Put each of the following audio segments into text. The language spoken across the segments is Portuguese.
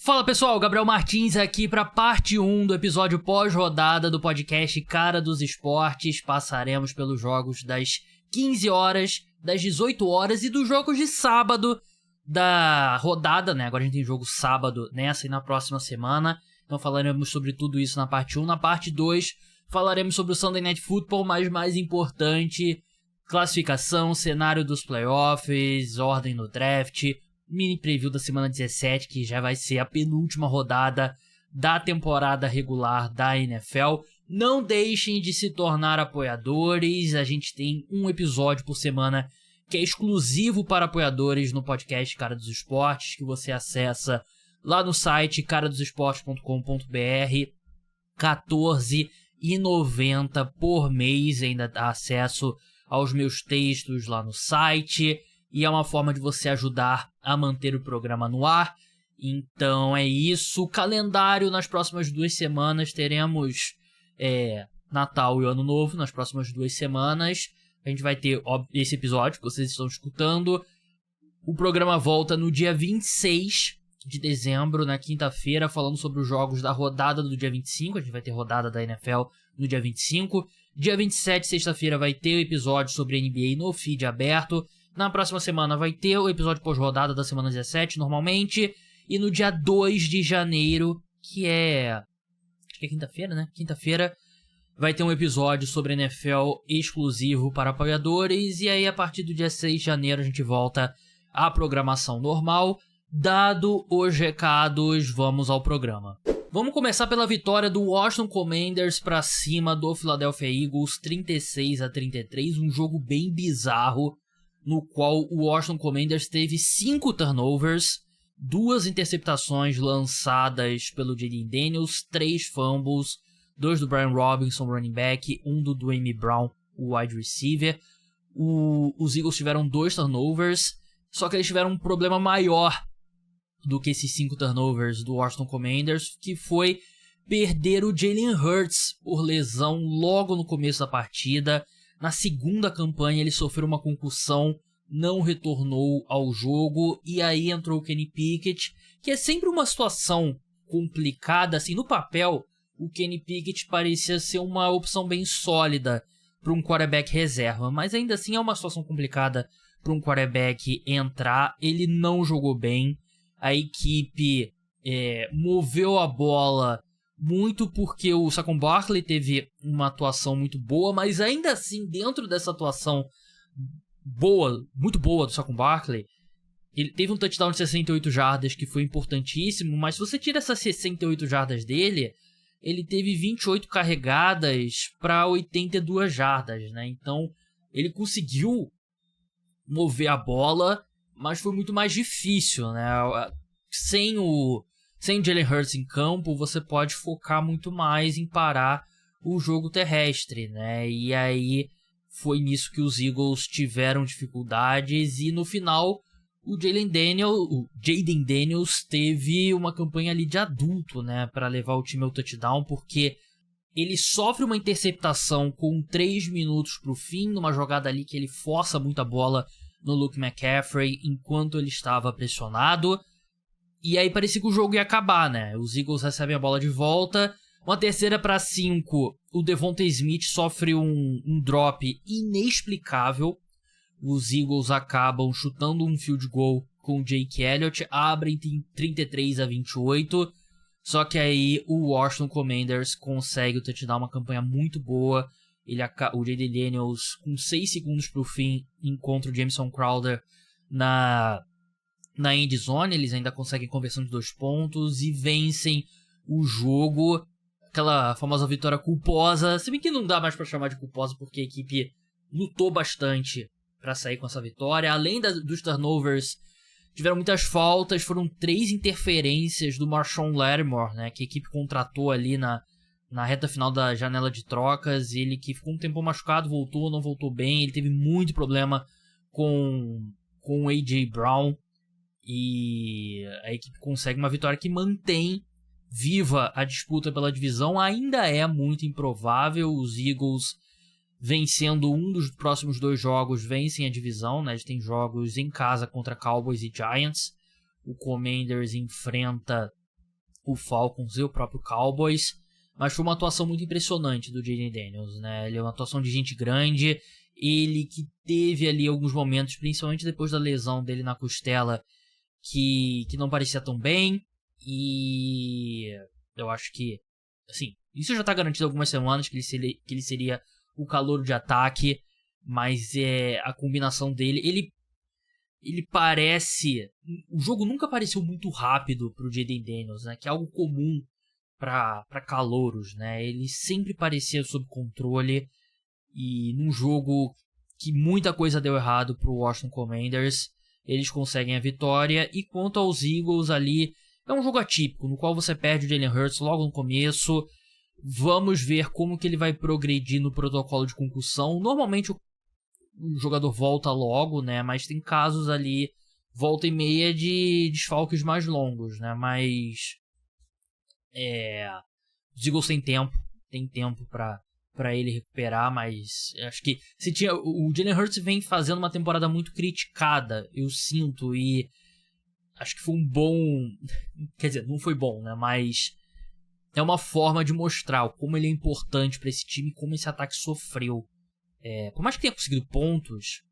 Fala pessoal, Gabriel Martins aqui para parte 1 do episódio pós-rodada do podcast Cara dos Esportes. Passaremos pelos jogos das 15 horas, das 18 horas e dos jogos de sábado da rodada, né? Agora a gente tem jogo sábado nessa e na próxima semana. Então falaremos sobre tudo isso na parte 1. Na parte 2 falaremos sobre o Sunday Night Football, mas mais importante, classificação, cenário dos playoffs, ordem no draft, mini preview da semana 17, que já vai ser a penúltima rodada da temporada regular da NFL. Não deixem de se tornar apoiadores, a gente tem um episódio por semana que é exclusivo para apoiadores no podcast Cara dos Esportes, que você acessa lá no site caradosesportes.com.br, R$14,90 por mês, ainda dá acesso aos meus textos lá no site, e é uma forma de você ajudar a manter o programa no ar. Então é isso, calendário nas próximas 2 semanas, teremos Natal e Ano Novo nas próximas 2 semanas. A gente vai ter esse episódio que vocês estão escutando. O programa volta no dia 26 de dezembro, na quinta-feira, falando sobre os jogos da rodada do dia 25. A gente vai ter rodada da NFL no dia 25. Dia 27, sexta-feira, vai ter o episódio sobre NBA no feed aberto. Na próxima semana vai ter o episódio pós-rodada da semana 17, normalmente. E no dia 2 de janeiro, que acho que é quinta-feira, né? Quinta-feira, vai ter um episódio sobre NFL exclusivo para apoiadores. E aí, a partir do dia 6 de janeiro, a gente volta à programação normal. Dado os recados, vamos ao programa. Vamos começar pela vitória do Washington Commanders para cima do Philadelphia Eagles, 36-33. Um jogo bem bizarro, no qual o Washington Commanders teve 5 turnovers, 2 interceptações lançadas pelo Jayden Daniels, 3 fumbles, 2 do Brian Robinson, running back, 1 do Duane Brown, o wide receiver. Os Eagles tiveram 2 turnovers, só que eles tiveram um problema maior do que esses 5 turnovers do Washington Commanders, que foi perder o Jalen Hurts por lesão logo no começo da partida. Na segunda campanha ele sofreu uma concussão, não retornou ao jogo, e aí entrou o Kenny Pickett, que é sempre uma situação complicada. Assim, no papel, o Kenny Pickett parecia ser uma opção bem sólida para um quarterback reserva, mas ainda assim é uma situação complicada para um quarterback entrar. Ele não jogou bem, a equipe moveu a bola muito porque o Saquon Barkley teve uma atuação muito boa, mas ainda assim, dentro dessa atuação boa, muito boa do Saquon Barkley, ele teve um touchdown de 68 jardas que foi importantíssimo, mas se você tira essas 68 jardas dele, ele teve 28 carregadas para 82 jardas, né? Então, ele conseguiu mover a bola, mas foi muito mais difícil, né? Sem o Jalen Hurts em campo, você pode focar muito mais em parar o jogo terrestre, né? E aí foi nisso que os Eagles tiveram dificuldades, e no final o Jayden Daniels teve uma campanha ali de adulto, né, para levar o time ao touchdown, porque ele sofre uma interceptação com 3 minutos pro fim, numa jogada ali que ele força muito a bola no Luke McCaffrey enquanto ele estava pressionado. E aí parecia que o jogo ia acabar, né? Os Eagles recebem a bola de volta. Uma 3ª para 5, o Devonta Smith sofre um drop inexplicável. Os Eagles acabam chutando um field goal com o Jake Elliott, abrem 33-28. Só que aí o Washington Commanders consegue o touchdown, uma campanha muito boa. O Jayden Daniels, com 6 segundos para o fim, encontra o Jamison Crowder na end zone. Eles ainda conseguem conversão de 2 pontos e vencem o jogo. Aquela famosa vitória culposa, se bem que não dá mais para chamar de culposa, porque a equipe lutou bastante para sair com essa vitória. Além dos turnovers, tiveram muitas faltas, foram 3 interferências do Marshawn Lattimore, né, que a equipe contratou ali na reta final da janela de trocas. Ele que ficou um tempo machucado, voltou, não voltou bem. Ele teve muito problema com o A.J. Brown, e a equipe consegue uma vitória que mantém viva a disputa pela divisão. Ainda é muito improvável. Os Eagles, vencendo um dos próximos 2 jogos, vencem a divisão, né? Eles têm jogos em casa contra Cowboys e Giants. O Commanders enfrenta o Falcons e o próprio Cowboys, mas foi uma atuação muito impressionante do Jayden Daniels, né? Ele é uma atuação de gente grande, ele que teve ali alguns momentos, principalmente depois da lesão dele na costela, que não parecia tão bem, e eu acho que, assim, isso já tá garantido há algumas semanas, que ele seria o calouro de ataque, mas a combinação dele, ele parece, o jogo nunca pareceu muito rápido pro Jayden Daniels, né, que é algo comum para calouros, né, ele sempre parecia sob controle, e num jogo que muita coisa deu errado pro Washington Commanders, eles conseguem a vitória. E quanto aos Eagles ali, é um jogo atípico, no qual você perde o Jalen Hurts logo no começo. Vamos ver como que ele vai progredir no protocolo de concussão. Normalmente o jogador volta logo, né? Mas tem casos ali, volta e meia, de desfalques mais longos, né? Mas os Eagles tem tempo pra ele recuperar, mas acho que o Jalen Hurts vem fazendo uma temporada muito criticada, eu sinto, e acho que foi um bom, quer dizer, não foi bom, né, mas é uma forma de mostrar como ele é importante pra esse time, como esse ataque sofreu. Por mais que tenha conseguido pontos,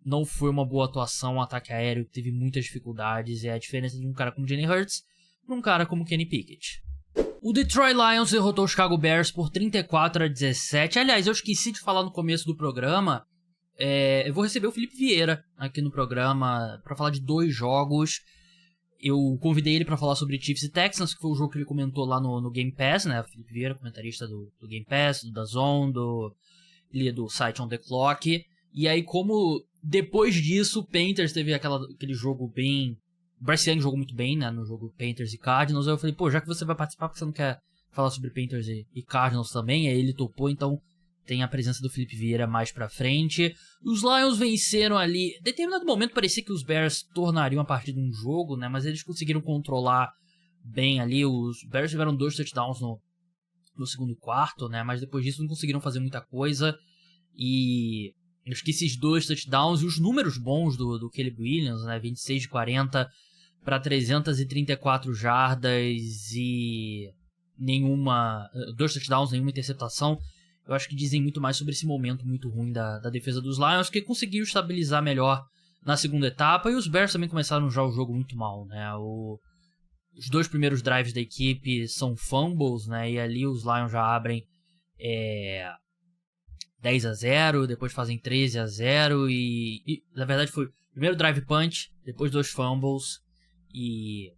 não foi uma boa atuação, um ataque aéreo teve muitas dificuldades, é a diferença de um cara como Jalen Hurts pra um cara como Kenny Pickett. O Detroit Lions derrotou o Chicago Bears por 34-17. Aliás, eu esqueci de falar no começo do programa. Eu vou receber o Felipe Vieira aqui no programa para falar de 2 jogos. Eu convidei ele para falar sobre Chiefs e Texans, que foi o jogo que ele comentou lá no Game Pass, né? O Felipe Vieira, comentarista do Game Pass, do DAZN, do site On The Clock. E aí, como depois disso, o Panthers teve aquele jogo bem... O Bryce Young jogou muito bem, né, no jogo Panthers e Cardinals. Eu falei, já que você vai participar, porque você não quer falar sobre Panthers e Cardinals também? Aí ele topou, então tem a presença do Felipe Vieira mais pra frente. Os Lions venceram ali. Em determinado momento parecia que os Bears tornariam a partida um jogo, né, mas eles conseguiram controlar bem ali. Os Bears tiveram 2 touchdowns no segundo quarto, né, mas depois disso não conseguiram fazer muita coisa. E eu acho que esses 2 touchdowns e os números bons do Caleb Williams, né, 26 de 40 para 334 jardas e 2 touchdowns, nenhuma interceptação. Eu acho que dizem muito mais sobre esse momento muito ruim da defesa dos Lions, que conseguiu estabilizar melhor na segunda etapa, e os Bears também começaram já o jogo muito mal, né? Os 2 primeiros drives da equipe são fumbles, né? E ali os Lions já abrem 10-0, depois fazem 13-0 e na verdade foi o primeiro drive punch, depois 2 fumbles, e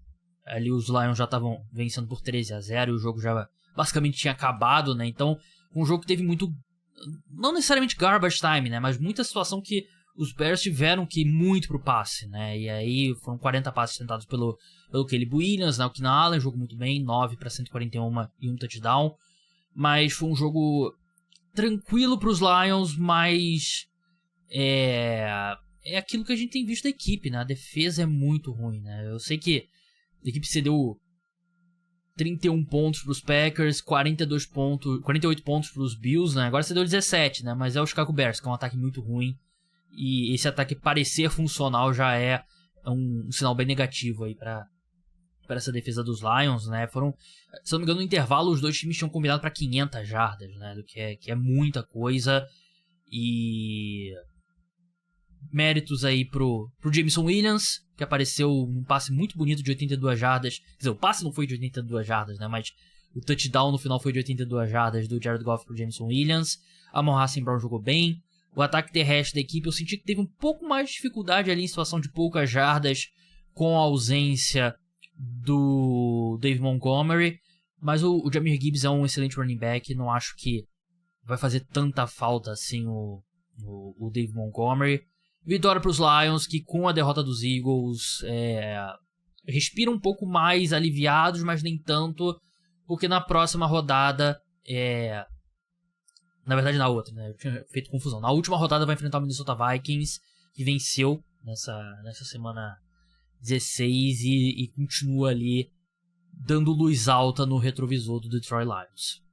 ali os Lions já estavam vencendo por 13-0 e o jogo já basicamente tinha acabado, né? Então, um jogo que teve muito, não necessariamente garbage time, né? Mas muita situação que os Bears tiveram que ir muito pro passe, né? E aí foram 40 passes tentados pelo Caleb Williams, né? O Keenan Allen jogou muito bem, 9 para 141 e 1 touchdown. Mas foi um jogo tranquilo pros Lions, mas é aquilo que a gente tem visto da equipe, né? A defesa é muito ruim, né? Eu sei que a equipe cedeu 31 pontos pros Packers, 48 pontos pros Bills, né? Agora cedeu 17, né? Mas é o Chicago Bears, que é um ataque muito ruim. E esse ataque parecer funcional já é um sinal bem negativo aí pra essa defesa dos Lions, né? Foram, se eu não me engano, no intervalo os 2 times tinham combinado pra 500 jardas, né? Do que é muita coisa. E méritos aí pro Jameson Williams, que apareceu num passe muito bonito de 82 jardas. Quer dizer, o passe não foi de 82 jardas, né? Mas o touchdown no final foi de 82 jardas do Jared Goff pro Jameson Williams. Amon-Ra St. Brown jogou bem. O ataque terrestre da equipe eu senti que teve um pouco mais de dificuldade ali em situação de poucas jardas, com a ausência do Dave Montgomery. Mas o Jahmyr Gibbs é um excelente running back. Não acho que vai fazer tanta falta assim o Dave Montgomery. Vitória para os Lions, que com a derrota dos Eagles respiram um pouco mais aliviados, mas nem tanto, porque na próxima rodada, na verdade na outra, né? Eu tinha feito confusão. Na última rodada vai enfrentar o Minnesota Vikings, que venceu nessa semana 16 e continua ali dando luz alta no retrovisor do Detroit Lions.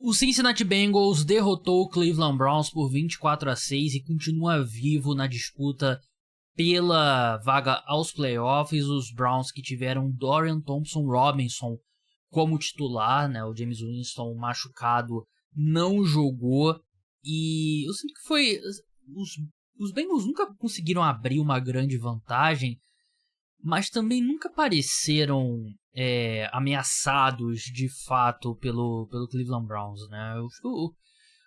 O Cincinnati Bengals derrotou o Cleveland Browns por 24-6 e continua vivo na disputa pela vaga aos playoffs. Os Browns, que tiveram Dorian Thompson-Robinson como titular, né? O James Winston machucado não jogou e eu sinto que foi... Os Bengals nunca conseguiram abrir uma grande vantagem, mas também nunca pareceram ameaçados de fato pelo Cleveland Browns, né?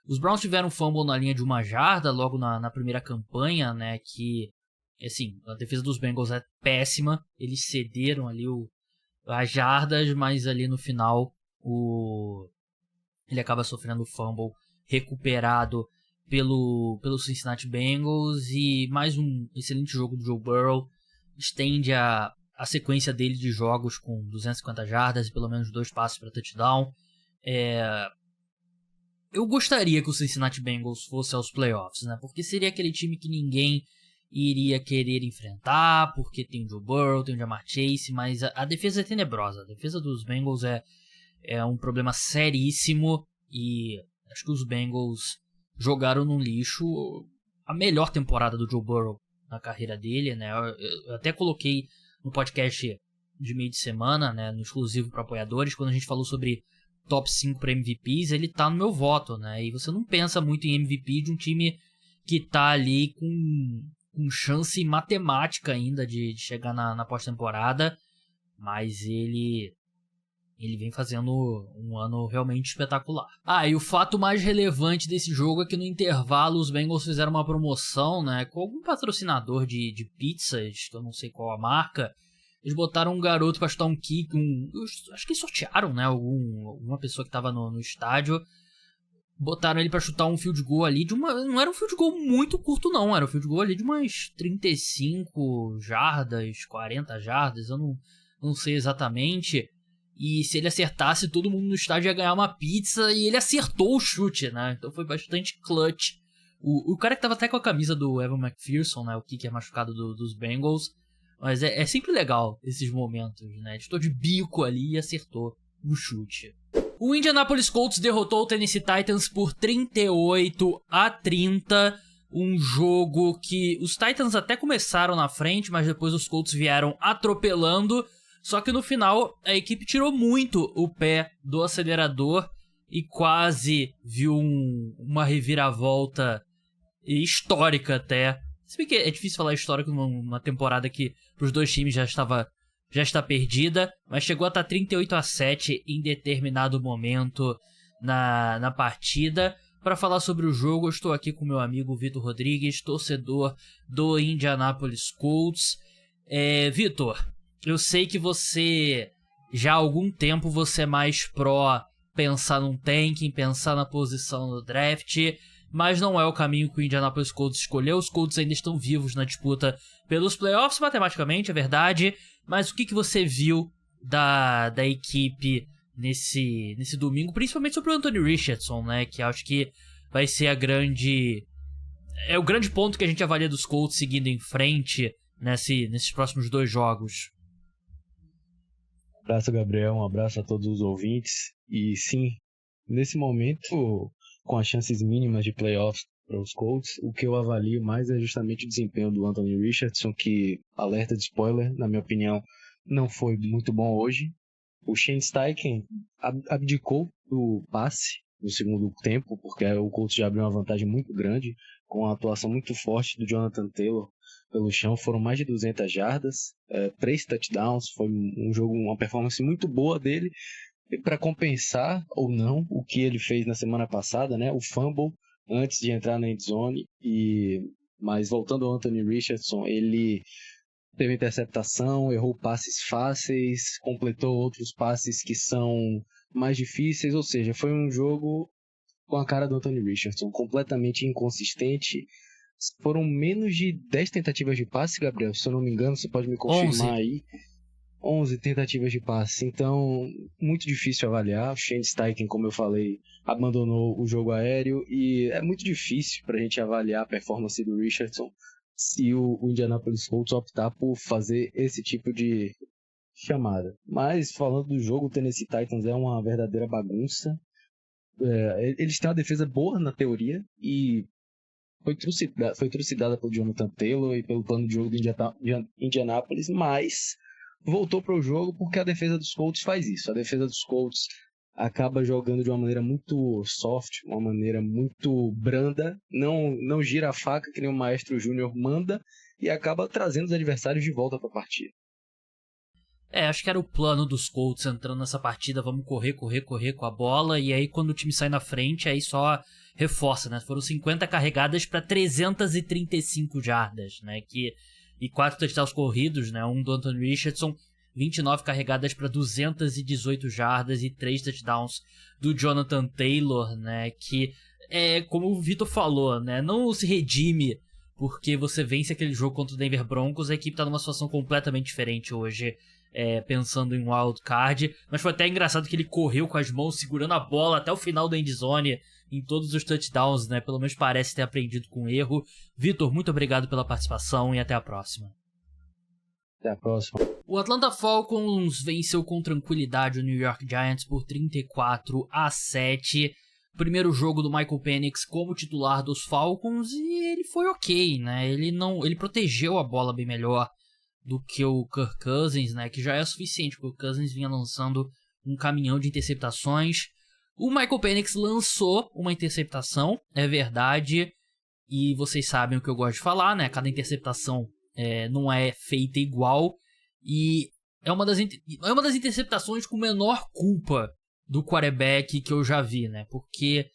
Os Browns tiveram um fumble na linha de 1 jarda logo na primeira campanha, né? Que, assim, a defesa dos Bengals é péssima. Eles cederam ali as jardas, mas ali no final ele acaba sofrendo o fumble recuperado pelo Cincinnati Bengals. E mais um excelente jogo do Joe Burrow. Estende a sequência dele de jogos com 250 jardas e pelo menos 2 passes para touchdown. Eu gostaria que o Cincinnati Bengals fosse aos playoffs, né? Porque seria aquele time que ninguém iria querer enfrentar, porque tem o Joe Burrow, tem o Ja'Marr Chase, mas a defesa é tenebrosa. A defesa dos Bengals é um problema seríssimo e acho que os Bengals jogaram no lixo a melhor temporada do Joe Burrow na carreira dele, né? Eu até coloquei no podcast de meio de semana, né, no exclusivo para apoiadores, quando a gente falou sobre top 5 para MVPs, ele tá no meu voto, né? E você não pensa muito em MVP de um time que tá ali com chance matemática ainda de chegar na pós-temporada, mas ele vem fazendo um ano realmente espetacular. E o fato mais relevante desse jogo é que no intervalo os Bengals fizeram uma promoção, né, com algum patrocinador de pizzas, que eu não sei qual a marca. Eles botaram um garoto pra chutar um kick, acho que sortearam, né, alguma pessoa que tava no estádio. Botaram ele pra chutar um field goal ali não era um field goal muito curto não, era um field goal ali de umas 35 jardas, 40 jardas, eu não sei exatamente. E se ele acertasse, todo mundo no estádio ia ganhar uma pizza, e ele acertou o chute, né? Então foi bastante clutch. O cara que tava até com a camisa do Evan McPherson, né? O kicker machucado dos Bengals. Mas é sempre legal esses momentos, né? Ele estou de bico ali e acertou o chute. O Indianapolis Colts derrotou o Tennessee Titans por 38-30. Um jogo que os Titans até começaram na frente, mas depois os Colts vieram atropelando. Só que no final a equipe tirou muito o pé do acelerador e quase viu uma reviravolta histórica até. Se bem que é difícil falar histórico numa temporada que pros dois times já está perdida, mas chegou a estar 38-7 em determinado momento na partida. Para falar sobre o jogo, eu estou aqui com meu amigo Vitor Rodrigues, torcedor do Indianapolis Colts. Vitor, eu sei que você já há algum tempo você é mais pró pensar num tanking, pensar na posição no draft, mas não é o caminho que o Indianapolis Colts escolheu. Os Colts ainda estão vivos na disputa pelos playoffs, matematicamente, é verdade, mas o que você viu da equipe nesse domingo, principalmente sobre o Anthony Richardson, né, que acho que vai ser o grande ponto que a gente avalia dos Colts seguindo em frente nesses próximos 2 jogos. Um abraço, Gabriel, um abraço a todos os ouvintes. E sim, nesse momento, com as chances mínimas de playoffs para os Colts, o que eu avalio mais é justamente o desempenho do Anthony Richardson, que, alerta de spoiler, na minha opinião, não foi muito bom hoje. O Shane Steichen abdicou do passe no segundo tempo, porque o Colts já abriu uma vantagem muito grande, com a atuação muito forte do Jonathan Taylor pelo chão. Foram mais de 200 jardas, 3 touchdowns, foi um jogo, uma performance muito boa dele, para compensar ou não o que ele fez na semana passada, né, o fumble antes de entrar na endzone. Mas voltando ao Anthony Richardson, ele teve interceptação, errou passes fáceis, completou outros passes que são mais difíceis, ou seja, foi um jogo com a cara do Anthony Richardson, completamente inconsistente. Foram menos de 10 tentativas de passe, Gabriel, se eu não me engano, você pode me confirmar 11. aí. 11 tentativas de passe, então muito difícil avaliar. O Shane Steichen, como eu falei, abandonou o jogo aéreo e é muito difícil para a gente avaliar a performance do Richardson se o Indianapolis Colts optar por fazer esse tipo de chamada. Mas falando do jogo, o Tennessee Titans é uma verdadeira bagunça. Eles têm uma defesa boa na teoria e foi trucidada pelo Jonathan Taylor e pelo plano de jogo do Indianapolis, mas voltou para o jogo porque a defesa dos Colts faz isso. A defesa dos Colts acaba jogando de uma maneira muito soft, uma maneira muito branda, não gira a faca que nem o Maestro Júnior manda e acaba trazendo os adversários de volta para a partida. Acho que era o plano dos Colts entrando nessa partida, vamos correr com a bola, e aí quando o time sai na frente, aí só reforça, né? Foram 50 carregadas para 335 jardas, né? E 4 touchdowns corridos, né? Um do Anthony Richardson, 29 carregadas para 218 jardas e 3 touchdowns do Jonathan Taylor, né? Que, como o Vitor falou, né? Não se redime porque você vence aquele jogo contra o Denver Broncos, a equipe tá numa situação completamente diferente hoje, pensando em wild card, mas foi até engraçado que ele correu com as mãos segurando a bola até o final da endzone em todos os touchdowns, né? Pelo menos parece ter aprendido com erro. Vitor, muito obrigado pela participação e até a próxima. Até a próxima. O Atlanta Falcons venceu com tranquilidade o New York Giants por 34-7. Primeiro jogo do Michael Penix como titular dos Falcons e ele foi ok, né? Ele protegeu a bola bem melhor do que o Kirk Cousins, né? Que já é suficiente, porque o Cousins vinha lançando um caminhão de interceptações. O Michael Penix lançou uma interceptação, é verdade, e vocês sabem o que eu gosto de falar, né? Cada interceptação não é feita igual, e é uma das interceptações com menor culpa do quarterback que eu já vi, né? Porque,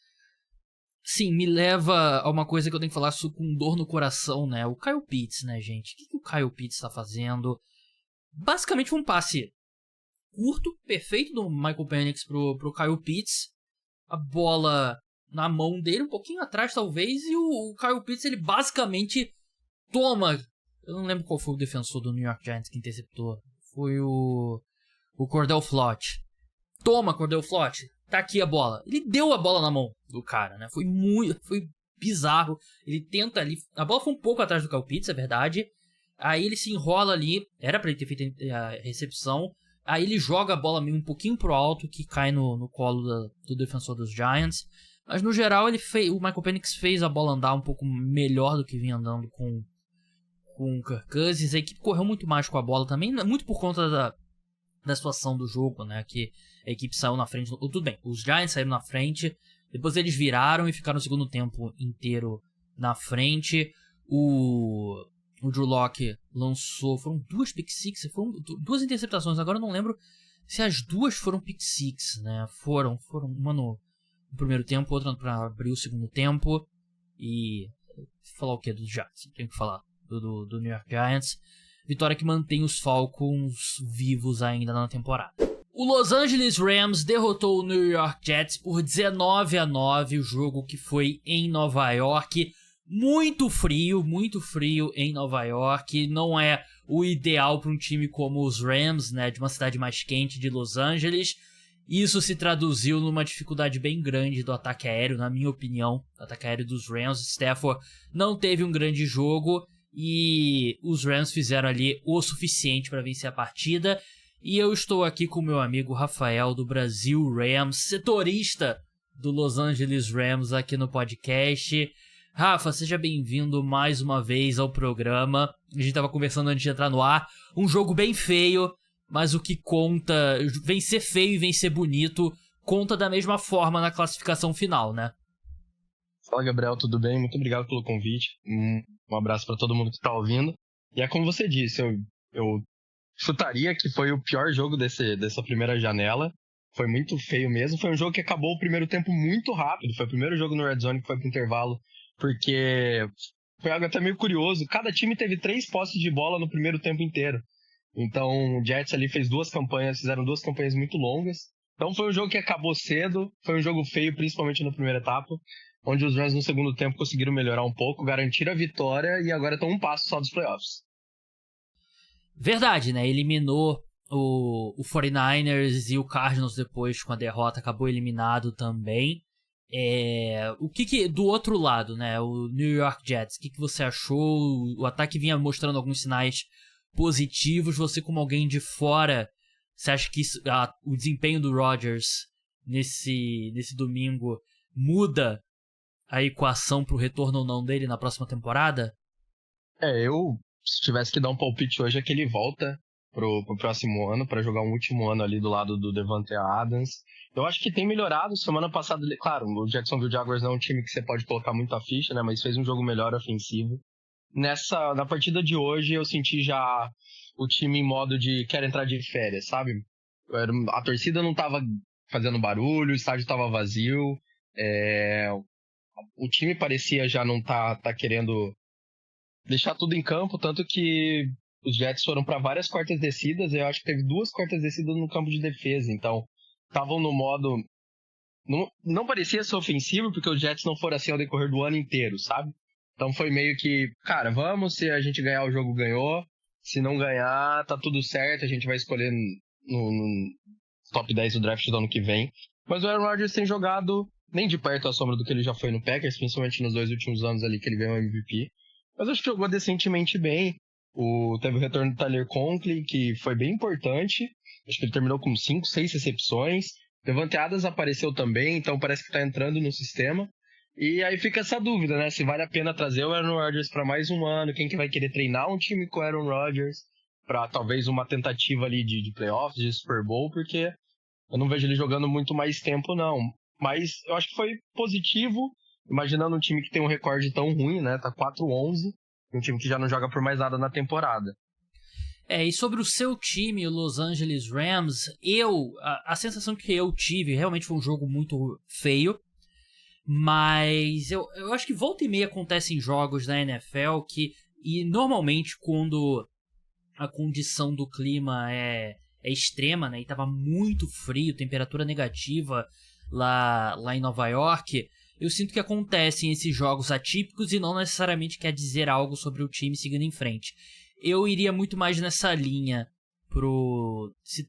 sim, me leva a uma coisa que eu tenho que falar com dor no coração, né? O Kyle Pitts, né, gente? O que o Kyle Pitts tá fazendo? Basicamente foi um passe curto, perfeito do Michael Penix pro Kyle Pitts. A bola na mão dele, um pouquinho atrás talvez, e o Kyle Pitts, ele basicamente toma... Eu não lembro qual foi o defensor do New York Giants que interceptou. Foi o Cordell Flott. Toma, Cordell Flott, tá aqui a bola. Ele deu a bola na mão do cara, né? Foi bizarro. Ele tenta ali... A bola foi um pouco atrás do Kyle Pitts, é verdade. Aí ele se enrola ali. Era pra ele ter feito a recepção. Aí ele joga a bola meio um pouquinho pro alto, que cai no colo do defensor dos Giants. Mas no geral, o Michael Penix fez a bola andar um pouco melhor do que vinha andando com o Kirk Cousins. A equipe correu muito mais com a bola também, muito por conta da situação do jogo, né? Que a equipe saiu na frente. Tudo bem, os Giants saíram na frente, depois eles viraram e ficaram o segundo tempo inteiro na frente. O Drew Lock lançou, foram 2 pick six, foram 2 interceptações, agora eu não lembro se as 2 foram pick six, né? Foram uma no primeiro tempo, outra para abrir o segundo tempo. E falar o que dos Giants? Tenho que falar do New York Giants. Vitória que mantém os Falcons vivos ainda na temporada. O Los Angeles Rams derrotou o New York Jets por 19-9, o jogo que foi em Nova York. Muito frio em Nova York. Não é o ideal para um time como os Rams, né, de uma cidade mais quente de Los Angeles. Isso se traduziu numa dificuldade bem grande do ataque aéreo, na minha opinião. O ataque aéreo dos Rams. Stafford não teve um grande jogo e os Rams fizeram ali o suficiente para vencer a partida. E eu estou aqui com o meu amigo Rafael do Brasil Rams, setorista do Los Angeles Rams aqui no podcast. Rafa, seja bem-vindo mais uma vez ao programa. A gente estava conversando antes de entrar no ar. Um jogo bem feio, mas o que conta, vencer feio e vencer bonito, conta da mesma forma na classificação final, né? Fala, Gabriel, tudo bem? Muito obrigado pelo convite. Um abraço para todo mundo que está ouvindo. E é como você disse, eu chutaria que foi o pior jogo dessa primeira janela. Foi muito feio mesmo. Foi um jogo que acabou o primeiro tempo muito rápido. Foi o primeiro jogo no Red Zone que foi pro intervalo, porque foi algo até meio curioso. Cada time teve 3 posses de bola no primeiro tempo inteiro. Então o Jets ali fizeram 2 campanhas muito longas. Então foi um jogo que acabou cedo. Foi um jogo feio, principalmente na primeira etapa, onde os Rams no segundo tempo conseguiram melhorar um pouco, garantir a vitória e agora estão um passo só dos playoffs. Verdade, né? Eliminou o 49ers e o Cardinals depois com a derrota, acabou eliminado também. O que do outro lado, né? O New York Jets, o que você achou? O ataque vinha mostrando alguns sinais positivos. Você, como alguém de fora, você acha que o desempenho do Rodgers nesse domingo muda a equação pro retorno ou não dele na próxima temporada? Se tivesse que dar um palpite hoje é que ele volta pro próximo ano, para jogar um último ano ali do lado do Davante Adams. Eu acho que tem melhorado. Semana passada, claro, o Jacksonville Jaguars não é um time que você pode colocar muita ficha, né? Mas fez um jogo melhor ofensivo. Na partida de hoje, eu senti já o time em modo de quer entrar de férias, sabe? A torcida não tava fazendo barulho, o estádio tava vazio. O time parecia já não tá querendo deixar tudo em campo, tanto que os Jets foram para várias quartas descidas. Eu acho que teve 2 quartas descidas no campo de defesa, então estavam no modo... Não parecia ser ofensivo, porque os Jets não foram assim ao decorrer do ano inteiro, sabe? Então foi meio que, cara, vamos, se a gente ganhar o jogo, ganhou. Se não ganhar, tá tudo certo, a gente vai escolher no top 10 do draft do ano que vem. Mas o Aaron Rodgers tem jogado nem de perto a sombra do que ele já foi no Packers, principalmente nos 2 últimos anos ali que ele ganhou o MVP. Mas acho que jogou decentemente bem. Teve o retorno do Tyler Conklin, que foi bem importante. Acho que ele terminou com 5, 6 recepções. Davante Adams apareceu também, então parece que tá entrando no sistema. E aí fica essa dúvida, né? Se vale a pena trazer o Aaron Rodgers para mais um ano. Quem que vai querer treinar um time com o Aaron Rodgers para talvez uma tentativa ali de playoffs, de Super Bowl, porque eu não vejo ele jogando muito mais tempo, não. Mas eu acho que foi positivo, imaginando um time que tem um recorde tão ruim, né? Tá 4-11, um time que já não joga por mais nada na temporada. E sobre o seu time, o Los Angeles Rams, a sensação que eu tive, realmente foi um jogo muito feio, mas eu acho que volta e meia acontecem jogos na NFL e normalmente quando a condição do clima é extrema, né, e tava muito frio, temperatura negativa lá em Nova York, eu sinto que acontecem esses jogos atípicos e não necessariamente quer dizer algo sobre o time seguindo em frente. Eu iria muito mais nessa linha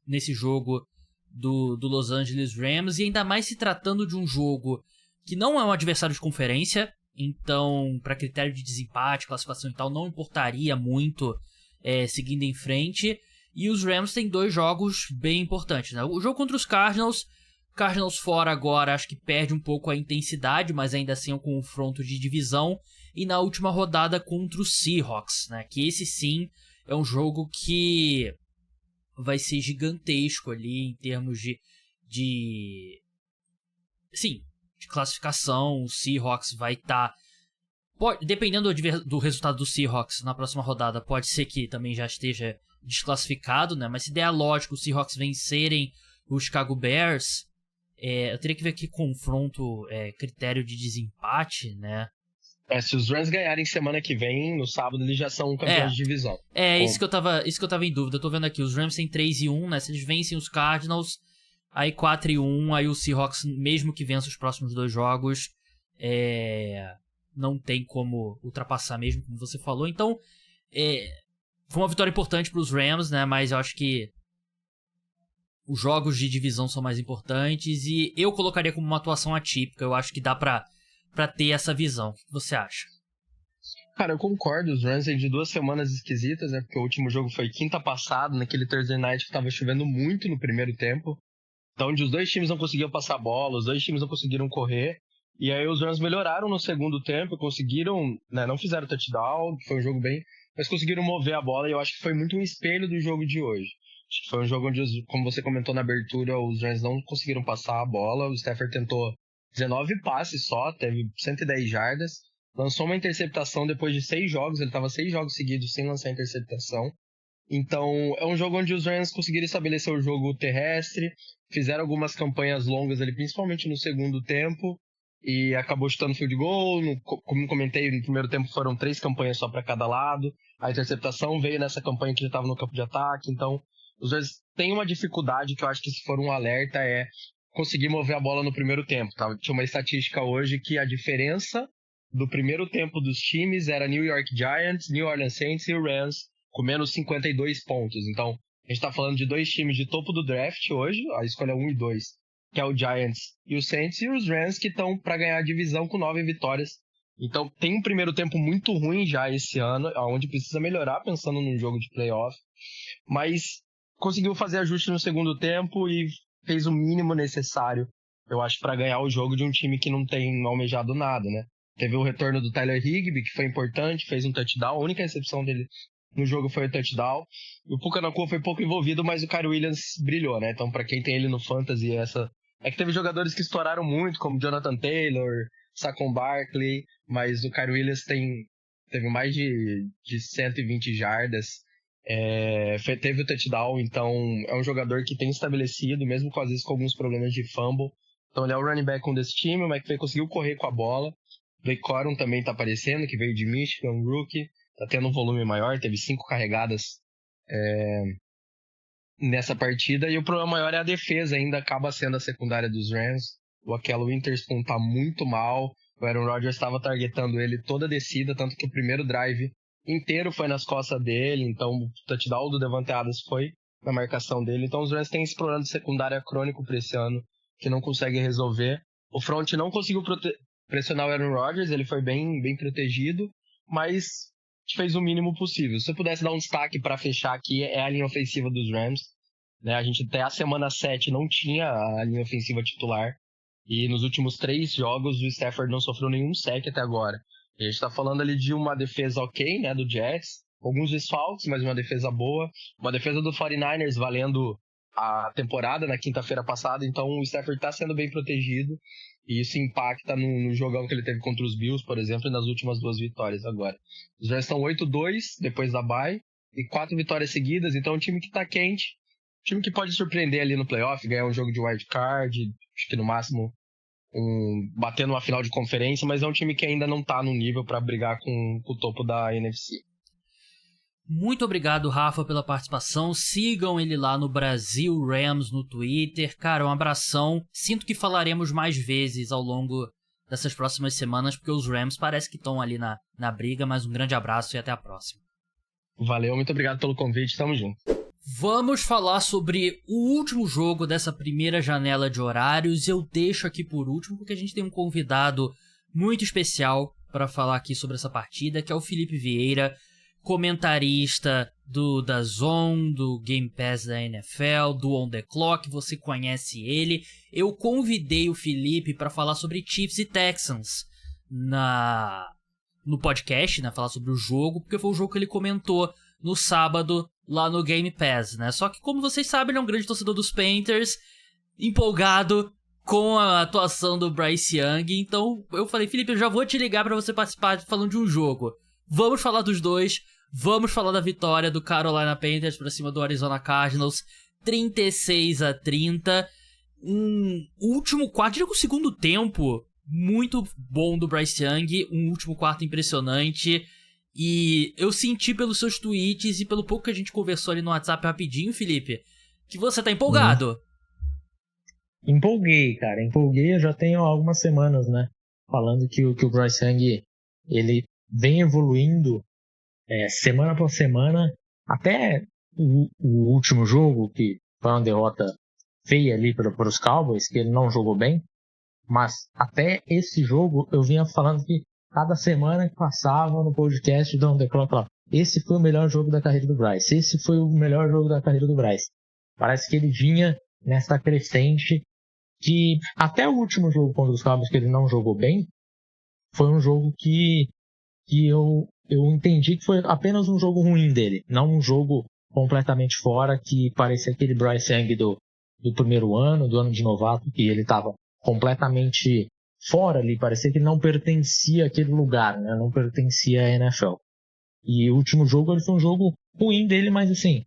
nesse jogo do Los Angeles Rams, e ainda mais se tratando de um jogo que não é um adversário de conferência, então para critério de desempate, classificação e tal, não importaria muito seguindo em frente. E os Rams têm 2 jogos bem importantes, né? O jogo contra os Cardinals fora agora, acho que perde um pouco a intensidade, mas ainda assim é um confronto de divisão. E na última rodada contra os Seahawks, né? Que esse sim é um jogo que vai ser gigantesco ali em termos de classificação. O Seahawks vai estar... dependendo do resultado do Seahawks na próxima rodada, pode ser que também já esteja desclassificado, né? Mas se der a lógica, os Seahawks vencerem os Chicago Bears... eu teria que ver aqui confronto, critério de desempate, né? Se os Rams ganharem semana que vem, no sábado, eles já são campeões de divisão. Isso que eu tava em dúvida. Eu tô vendo aqui, os Rams têm 3-1, né? Se eles vencem os Cardinals, aí 4-1, aí o Seahawks, mesmo que vença os próximos 2 jogos, não tem como ultrapassar mesmo, como você falou. Então, foi uma vitória importante pros Rams, né? Mas eu acho que os jogos de divisão são mais importantes e eu colocaria como uma atuação atípica. Eu acho que dá pra ter essa visão. O que você acha? Cara, eu concordo. Os Rams têm de 2 semanas esquisitas, né? Porque o último jogo foi quinta passada, naquele Thursday Night que tava chovendo muito no primeiro tempo. Então, onde os 2 times não conseguiam passar a bola, os 2 times não conseguiram correr. E aí os Rams melhoraram no segundo tempo, conseguiram, né? Não fizeram touchdown, foi um jogo bem... Mas conseguiram mover a bola e eu acho que foi muito um espelho do jogo de hoje. Acho que foi um jogo onde, como você comentou na abertura, os Rams não conseguiram passar a bola. O Stafford tentou 19 passes só, teve 110 jardas. Lançou uma interceptação depois de 6 jogos. Ele estava 6 jogos seguidos sem lançar interceptação. Então, é um jogo onde os Rams conseguiram estabelecer o jogo terrestre. Fizeram algumas campanhas longas ali, principalmente no segundo tempo. E acabou chutando field goal. Como comentei, no primeiro tempo foram 3 campanhas só para cada lado. A interceptação veio nessa campanha que já estava no campo de ataque. Então, os Rams têm uma dificuldade que eu acho que, se for um alerta, é conseguir mover a bola no primeiro tempo. Tá? Tinha uma estatística hoje que a diferença do primeiro tempo dos times era New York Giants, New Orleans Saints e o Rams, com menos 52 pontos. Então, a gente está falando de 2 times de topo do draft hoje, a escolha 1 e 2, que é o Giants e o Saints, e os Rams que estão para ganhar a divisão com 9 vitórias. Então, tem um primeiro tempo muito ruim já esse ano, onde precisa melhorar pensando num jogo de playoff, mas conseguiu fazer ajuste no segundo tempo e fez o mínimo necessário, eu acho, para ganhar o jogo de um time que não tem almejado nada, né? Teve o retorno do Tyler Higbee, que foi importante, fez um touchdown, a única recepção dele no jogo foi o touchdown. O Puka Nacua foi pouco envolvido, mas o Kyren Williams brilhou, né? Então, pra quem tem ele no Fantasy, é que teve jogadores que estouraram muito, como Jonathan Taylor, Saquon Barkley, mas o Kyren Williams teve mais de 120 jardas, teve o touchdown, então é um jogador que tem estabelecido, mesmo às vezes com alguns problemas de fumble. Então ele é o running back desse time, o McVay conseguiu correr com a bola. O Blake Corum também tá aparecendo, que veio de Michigan, um rookie, tá tendo um volume maior, teve 5 carregadas nessa partida, e o problema maior é a defesa, ainda acaba sendo a secundária dos Rams. O Akello Witherspoon tá muito mal, o Aaron Rodgers estava targetando ele toda a descida, tanto que o primeiro drive inteiro foi nas costas dele, então o touchdown do Davante Adams foi na marcação dele. Então os Rams têm esse problema de secundária crônico para esse ano, que não consegue resolver. O front não conseguiu pressionar o Aaron Rodgers, ele foi bem protegido, mas fez o mínimo possível. Se eu pudesse dar um destaque para fechar aqui, é a linha ofensiva dos Rams, né? A gente até a semana 7 não tinha a linha ofensiva titular, e nos últimos 3 jogos o Stafford não sofreu nenhum sec até agora. A gente tá falando ali de uma defesa ok, né, do Jets, alguns desfalques, mas uma defesa boa, uma defesa do 49ers valendo a temporada na quinta-feira passada, então o Stafford tá sendo bem protegido, e isso impacta no jogão que ele teve contra os Bills, por exemplo, e nas últimas 2 vitórias agora. Os Rams estão 8-2 depois da bye, e 4 vitórias seguidas, então é um time que tá quente, um time que pode surpreender ali no playoff, ganhar um jogo de wild card, acho que no máximo bater numa final de conferência, mas é um time que ainda não tá no nível para brigar com o topo da NFC. Muito obrigado, Rafa, pela participação. Sigam ele lá no Brasil Rams no Twitter. Cara, um abração. Sinto que falaremos mais vezes ao longo dessas próximas semanas, porque os Rams parece que estão ali na briga, mas um grande abraço e até a próxima. Valeu, muito obrigado pelo convite, tamo junto. Vamos falar sobre o último jogo dessa primeira janela de horários. Eu deixo aqui por último, porque a gente tem um convidado muito especial para falar aqui sobre essa partida, que é o Felipe Vieira, comentarista do DAZN, do Game Pass da NFL, do On The Clock, você conhece ele. Eu convidei o Felipe para falar sobre Chiefs e Texans no podcast, né, falar sobre o jogo, porque foi o jogo que ele comentou no sábado lá no Game Pass, né? Só que, como vocês sabem, ele é um grande torcedor dos Panthers, empolgado com a atuação do Bryce Young. Então eu falei, Felipe, eu já vou te ligar para você participar falando de um jogo. Vamos falar dos dois, vamos falar da vitória do Carolina Panthers para cima do Arizona Cardinals, 36-30. Um último quarto, diria que o segundo tempo muito bom do Bryce Young, um último quarto impressionante. E eu senti pelos seus tweets e pelo pouco que a gente conversou ali no WhatsApp rapidinho, Felipe, que você tá empolgado. Empolguei, cara. Empolguei, eu já tenho algumas semanas, né? Falando que o Bryce Young, ele vem evoluindo semana após semana. Até o último jogo, que foi uma derrota feia ali para os Cowboys, que ele não jogou bem. Mas até esse jogo, eu vinha falando que cada semana que passava no podcast do On The Clock, esse foi o melhor jogo da carreira do Bryce. Esse foi o melhor jogo da carreira do Bryce. Parece que ele vinha nessa crescente, que até o último jogo contra os Cowboys, que ele não jogou bem, foi um jogo que eu entendi que foi apenas um jogo ruim dele. Não um jogo completamente fora, que parecia aquele Bryce Young do primeiro ano, do ano de novato, que ele estava completamente fora ali, parecia que ele não pertencia àquele lugar, né? Não pertencia à NFL. E o último jogo ele foi um jogo ruim dele, mas assim,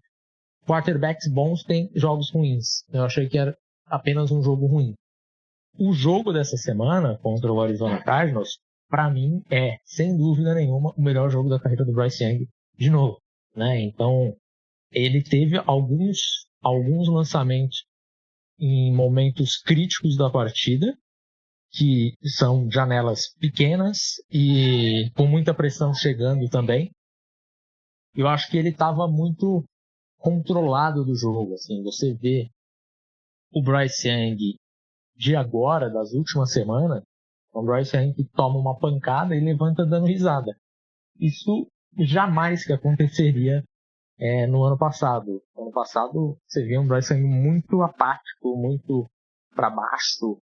quarterbacks bons têm jogos ruins. Eu achei que era apenas um jogo ruim. O jogo dessa semana contra o Arizona Cardinals, para mim, é, sem dúvida nenhuma, o melhor jogo da carreira do Bryce Young de novo, né? Então, ele teve alguns lançamentos em momentos críticos da partida, que são janelas pequenas e com muita pressão chegando também. Eu acho que ele estava muito controlado do jogo. Assim, você vê o Bryce Young de agora, das últimas semanas, o Bryce Young que toma uma pancada e levanta dando risada. Isso jamais que aconteceria no ano passado. No ano passado você via um Bryce Young muito apático, muito para baixo.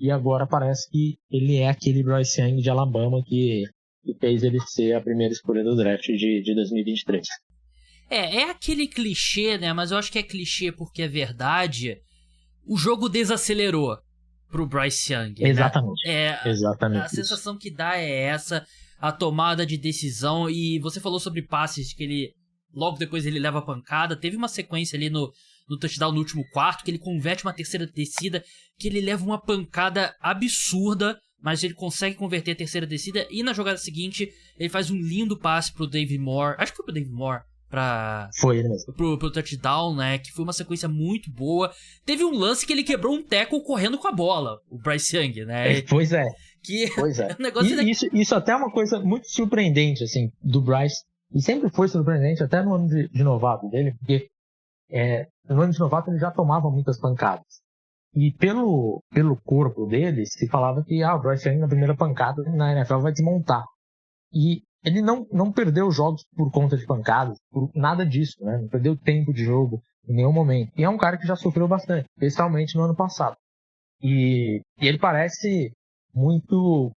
E agora parece que ele é aquele Bryce Young de Alabama que fez ele ser a primeira escolha do draft de 2023. É aquele clichê, né? Mas eu acho que é clichê porque é verdade. O jogo desacelerou pro Bryce Young. Exatamente. Né? Exatamente. A sensação que dá é essa, a tomada de decisão. E você falou sobre passes que ele, logo depois ele leva a pancada. Teve uma sequência ali no touchdown no último quarto, que ele converte uma terceira descida, que ele leva uma pancada absurda, mas ele consegue converter a terceira descida. E na jogada seguinte, ele faz um lindo passe pro David Moore. Acho que foi pro David Moore. Foi ele mesmo. Pro touchdown, né? Que foi uma sequência muito boa. Teve um lance que ele quebrou um tackle correndo com a bola, o Bryce Young, né? Pois é. Pois é. O negócio isso até é uma coisa muito surpreendente, assim, do Bryce. E sempre foi surpreendente, até no ano de novato dele, porque no ano de novato ele já tomava muitas pancadas. E pelo corpo dele, se falava que o Bryce Young na primeira pancada na NFL vai desmontar. E ele não perdeu jogos por conta de pancadas, por nada disso, né? Não perdeu tempo de jogo em nenhum momento. E é um cara que já sofreu bastante, especialmente no ano passado. E ele parece muito...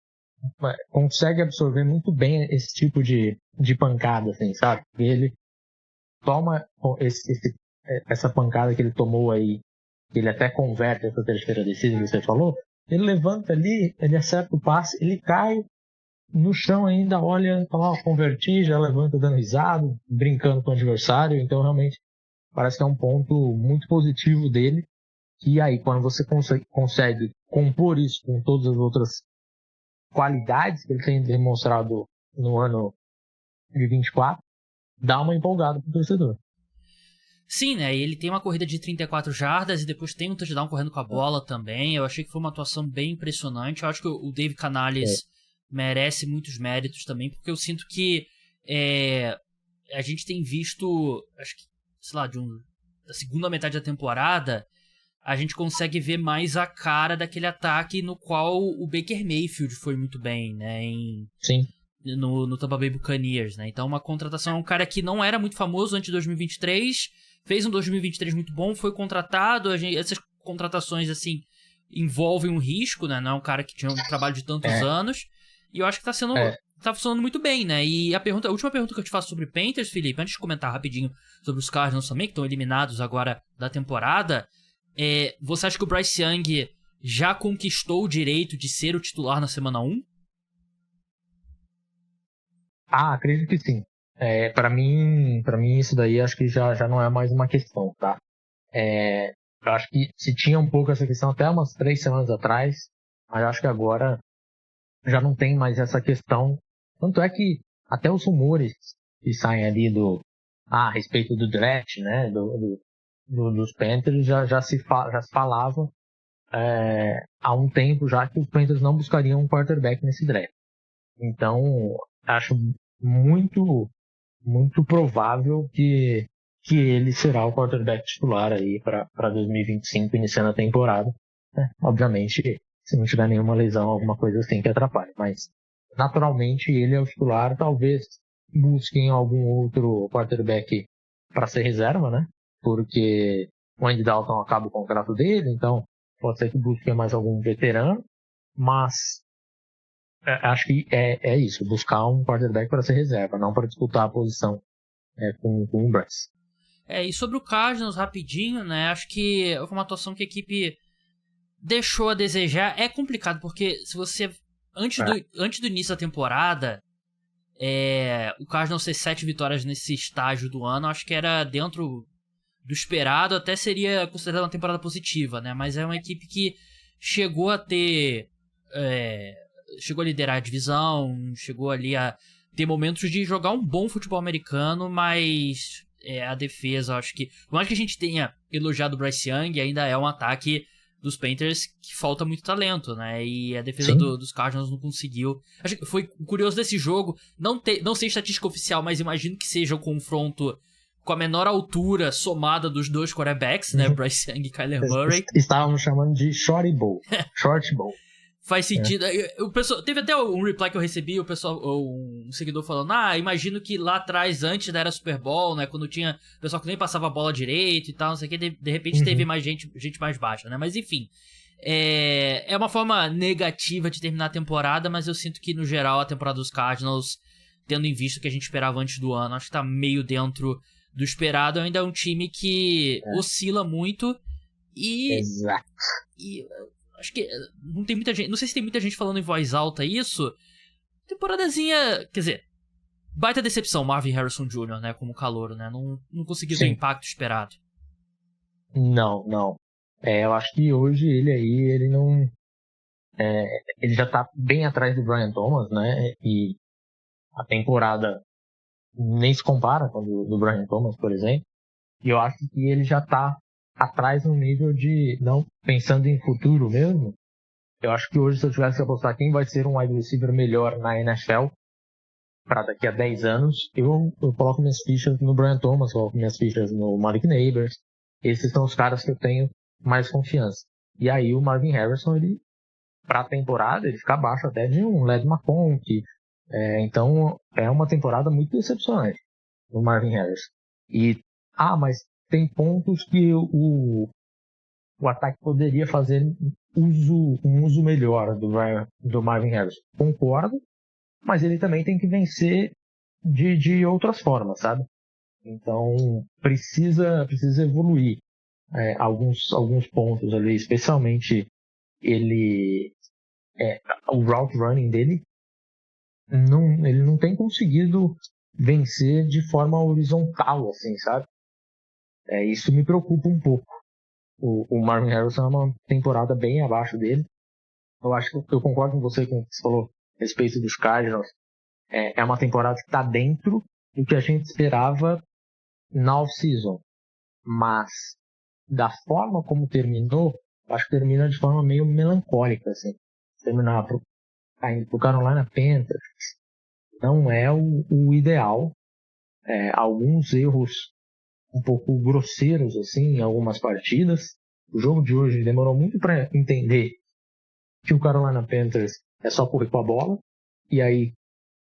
consegue absorver muito bem esse tipo de pancada, assim, sabe? Ele toma essa pancada que ele tomou aí, que ele até converte essa terceira descida que você falou, ele levanta ali, ele acerta o passe, ele cai no chão ainda, olha, fala, converti, já levanta dando risada, brincando com o adversário. Então realmente parece que é um ponto muito positivo dele. E aí quando você consegue compor isso com todas as outras qualidades que ele tem demonstrado no ano de 24, dá uma empolgada pro torcedor. Sim, né? E ele tem uma corrida de 34 jardas e depois tem um touchdown correndo com a bola também. Eu achei que foi uma atuação bem impressionante. Eu acho que o Dave Canales merece muitos méritos também, porque eu sinto que a gente tem visto, acho que, sei lá, da segunda metade da temporada, a gente consegue ver mais a cara daquele ataque no qual o Baker Mayfield foi muito bem, né? Sim. No Tampa Bay Buccaneers, né? Então uma contratação, é um cara que não era muito famoso antes de 2023, fez um 2023 muito bom, foi contratado. Essas contratações, assim, envolvem um risco, né? Não é um cara que tinha um trabalho de tantos anos. E eu acho que tá funcionando muito bem, né? E a última pergunta que eu te faço sobre Panthers, Felipe, antes de comentar rapidinho sobre os Cardinals também, que estão eliminados agora da temporada, você acha que o Bryce Young já conquistou o direito de ser o titular na semana 1? Acredito que sim. Pra mim isso daí acho que já não é mais uma questão, tá? Eu acho que se tinha um pouco essa questão até umas 3 semanas atrás, mas acho que agora já não tem mais essa questão. Tanto é que até os rumores que saem ali a respeito do draft, né, dos Panthers, já se falava há um tempo já que os Panthers não buscariam um quarterback nesse draft. Então, acho muito, muito provável que ele será o quarterback titular aí para 2025, iniciando a temporada. Obviamente, se não tiver nenhuma lesão, alguma coisa assim que atrapalhe. Mas, naturalmente, ele é o titular. Talvez busquem algum outro quarterback para ser reserva, né? Porque o Andy Dalton acaba o contrato dele, então pode ser que busquem mais algum veterano. Mas acho que é isso, buscar um quarterback para ser reserva, não para disputar a posição com o Bryce. E sobre o Cardinals, rapidinho, né? Acho que foi uma atuação que a equipe deixou a desejar. É complicado, porque se você... Antes do início da temporada, o Cardinals ter 7 vitórias nesse estágio do ano, acho que era dentro do esperado, até seria considerada uma temporada positiva, né? Mas é uma equipe que chegou a ter... chegou a liderar a divisão, chegou ali a ter momentos de jogar um bom futebol americano, mas a defesa, acho que... Por mais que a gente tenha elogiado o Bryce Young, ainda é um ataque dos Panthers que falta muito talento, né? E a defesa dos Cardinals não conseguiu. Acho que foi curioso desse jogo, não sei estatística oficial, mas imagino que seja o confronto com a menor altura somada dos dois quarterbacks, né? Bryce Young e Kyler Murray. Estávamos chamando de Short Bowl. Short Bowl. Faz sentido. O pessoal, teve até um reply que eu recebi, um seguidor falando, imagino que lá atrás, antes da era Super Bowl, né, quando tinha pessoal que nem passava a bola direito e tal, não sei o que, de repente teve mais gente mais baixa, né, mas enfim. É uma forma negativa de terminar a temporada, mas eu sinto que, no geral, a temporada dos Cardinals, tendo em vista o que a gente esperava antes do ano, acho que tá meio dentro do esperado, ainda é um time que oscila muito e... Exato. E acho que não tem muita gente... Não sei se tem muita gente falando em voz alta isso. Temporadazinha... Quer dizer, baita decepção Marvin Harrison Jr., né? Como calouro, né? Não conseguiu ter o impacto esperado. Não. Eu acho que hoje ele não... ele já tá bem atrás do Brian Thomas, né? E a temporada nem se compara com a do Brian Thomas, por exemplo. E eu acho que ele já tá atrás no nível de... Não pensando em futuro mesmo. Eu acho que hoje, se eu tivesse que apostar quem vai ser um wide receiver melhor na NFL para daqui a 10 anos, eu coloco minhas fichas no Brian Thomas, coloco minhas fichas no Malik Neighbors. Esses são os caras que eu tenho mais confiança. E aí o Marvin Harrison, ele, pra temporada, ele fica abaixo até de um Led McConkey. Então é uma temporada muito decepcionante do Marvin Harrison. Mas tem pontos que o ataque poderia fazer um uso melhor do Marvin Harrison. Concordo, mas ele também tem que vencer de outras formas, sabe? Então precisa evoluir alguns pontos ali, especialmente o route running dele. Ele não tem conseguido vencer de forma horizontal, assim, sabe? Isso me preocupa um pouco. O Marvin Harrison é uma temporada bem abaixo dele. Eu acho que eu concordo com você com o que você falou a respeito dos Cardinals. É uma temporada que está dentro do que a gente esperava na off-season. Mas, da forma como terminou, acho que termina de forma meio melancólica, assim. Terminar indo pro Carolina Panthers não é o ideal. Alguns erros um pouco grosseiros assim em algumas partidas. O jogo de hoje demorou muito para entender que o Carolina Panthers é só correr com a bola. E aí,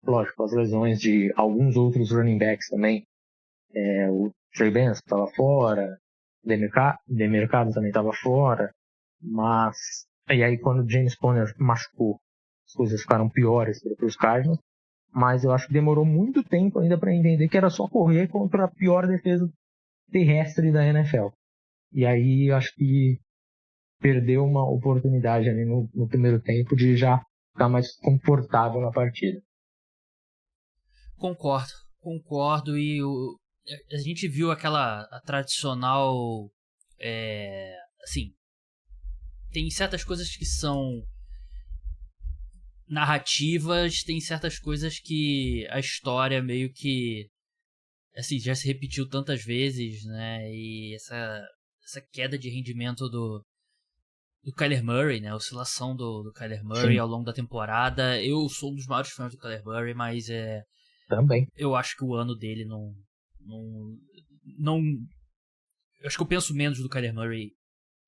lógico, as lesões de alguns outros running backs também. O Trey Benson estava fora, Demercado também estava fora. E aí quando o James Conner machucou, as coisas ficaram piores para os Cardinals. Mas eu acho que demorou muito tempo ainda para entender que era só correr contra a pior defesa terrestre da NFL. E aí acho que perdeu uma oportunidade ali no primeiro tempo de já ficar mais confortável na partida. Concordo. E a gente viu a tradicional... assim, tem certas coisas que são narrativas, tem certas coisas que a história meio que assim, já se repetiu tantas vezes, né? E essa queda de rendimento do Kyler Murray, né? A oscilação do Kyler Murray ao longo da temporada. Eu sou um dos maiores fãs do Kyler Murray, mas também. Eu acho que o ano dele não eu acho que eu penso menos do Kyler Murray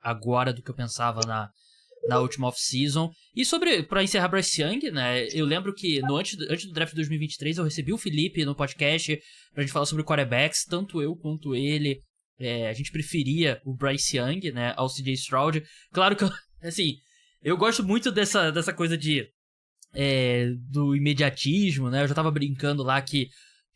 agora do que eu pensava na última off-season. E pra encerrar Bryce Young, né? Eu lembro que antes do draft de 2023 eu recebi o Felipe no podcast pra gente falar sobre quarterbacks. Tanto eu quanto ele, a gente preferia o Bryce Young, né, ao CJ Stroud. Claro que eu gosto muito dessa coisa do imediatismo, né? Eu já tava brincando lá que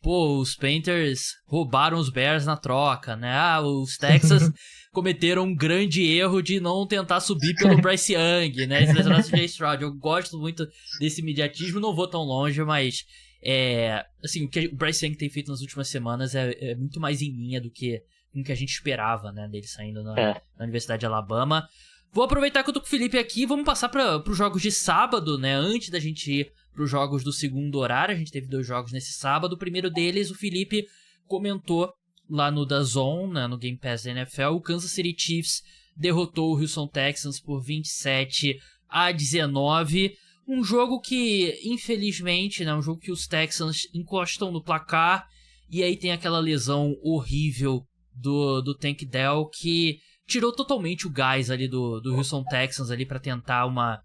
os Panthers roubaram os Bears na troca, né? Os Texans cometeram um grande erro de não tentar subir pelo Bryce Young, né? Selecionar o CJ Stroud. Eu gosto muito desse imediatismo, não vou tão longe, mas o que o Bryce Young tem feito nas últimas semanas é muito mais em linha do que o que a gente esperava, né? Dele saindo na Universidade de Alabama. Vou aproveitar que eu tô com o Felipe aqui e vamos passar para os jogos de sábado, né? Antes da gente ir para os jogos do segundo horário, a gente teve 2 jogos nesse sábado. O primeiro deles, o Felipe comentou lá no DAZN, né, no Game Pass da NFL. O Kansas City Chiefs derrotou o Houston Texans por 27-19. Um jogo que, infelizmente, né, um jogo que os Texans encostam no placar. E aí tem aquela lesão horrível do Tank Dell que tirou totalmente o gás ali do Houston Texans ali para tentar uma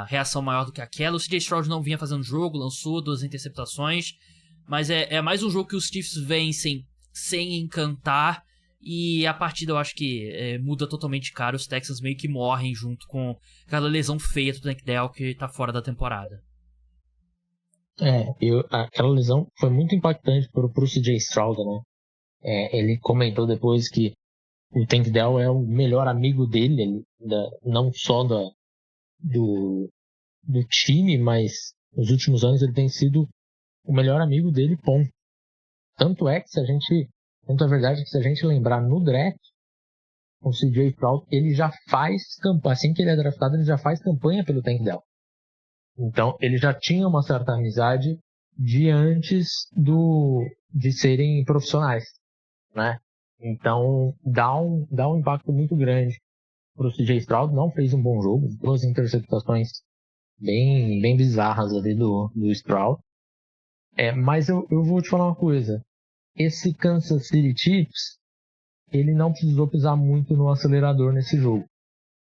reação maior do que aquela. O CJ Stroud não vinha fazendo jogo, lançou 2 interceptações, mas é mais um jogo que os Chiefs vencem sem encantar, e a partida eu acho que muda totalmente de cara. Os Texans meio que morrem junto com aquela lesão feia do Tank Dell que tá fora da temporada. Aquela lesão foi muito impactante pro CJ Stroud, né? Ele comentou depois que o Tank Dell é o melhor amigo dele, não só do time, mas nos últimos anos ele tem sido o melhor amigo dele, ponto. Tanto é que tanto é verdade que se a gente lembrar no draft, o CJ Stroud, ele já faz campanha, assim que ele é draftado, ele já faz campanha pelo Tank Dell. Então, ele já tinha uma certa amizade de antes de serem profissionais, né? Então, dá um impacto muito grande pro CJ Stroud. Não fez um bom jogo, 2 interceptações bem bizarras ali do Stroud. Mas eu vou te falar uma coisa. Esse Kansas City Chiefs, ele não precisou pisar muito no acelerador nesse jogo.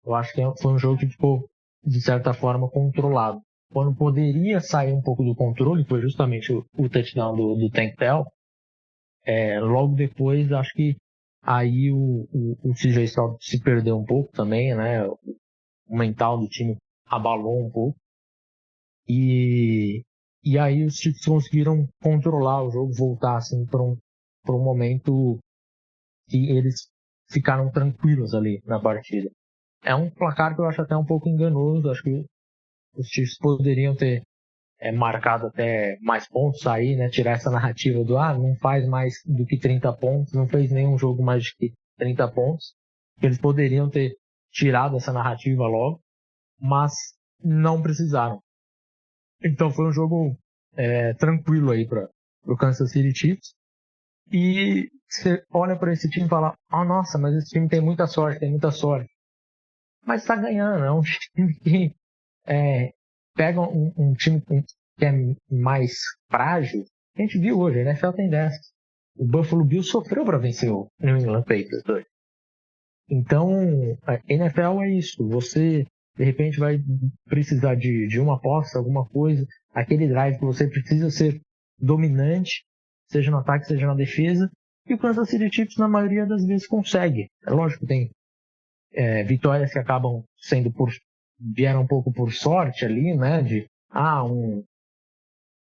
Eu acho que foi um jogo que ficou, de certa forma, controlado. Quando poderia sair um pouco do controle, foi justamente o touchdown do Tank Dell. Logo depois, acho que aí o CJ Stroud se perdeu um pouco também, né? O mental do time abalou um pouco. E aí os Chiefs conseguiram controlar o jogo, voltar assim para um momento que eles ficaram tranquilos ali na partida. É um placar que eu acho até um pouco enganoso. Acho que os Chiefs poderiam ter marcado até mais pontos aí, né? Tirar essa narrativa não faz mais do que 30 pontos, não fez nenhum jogo mais do que 30 pontos. Eles poderiam ter tirado essa narrativa logo, mas não precisaram. Então foi um jogo tranquilo aí para o Kansas City Chiefs. E você olha para esse time e fala, nossa, mas esse time tem muita sorte. Mas tá ganhando, é um time que pega um time que é mais frágil. A gente viu hoje, a NFL tem dessas. O Buffalo Bills sofreu para vencer o New England Patriots hoje. Então, a NFL é isso. Você, de repente, vai precisar de uma aposta, alguma coisa. Aquele drive que você precisa ser dominante, seja no ataque, seja na defesa. E o Kansas City Chiefs, na maioria das vezes, consegue. É lógico, tem vitórias que acabam vieram um pouco por sorte ali, né? De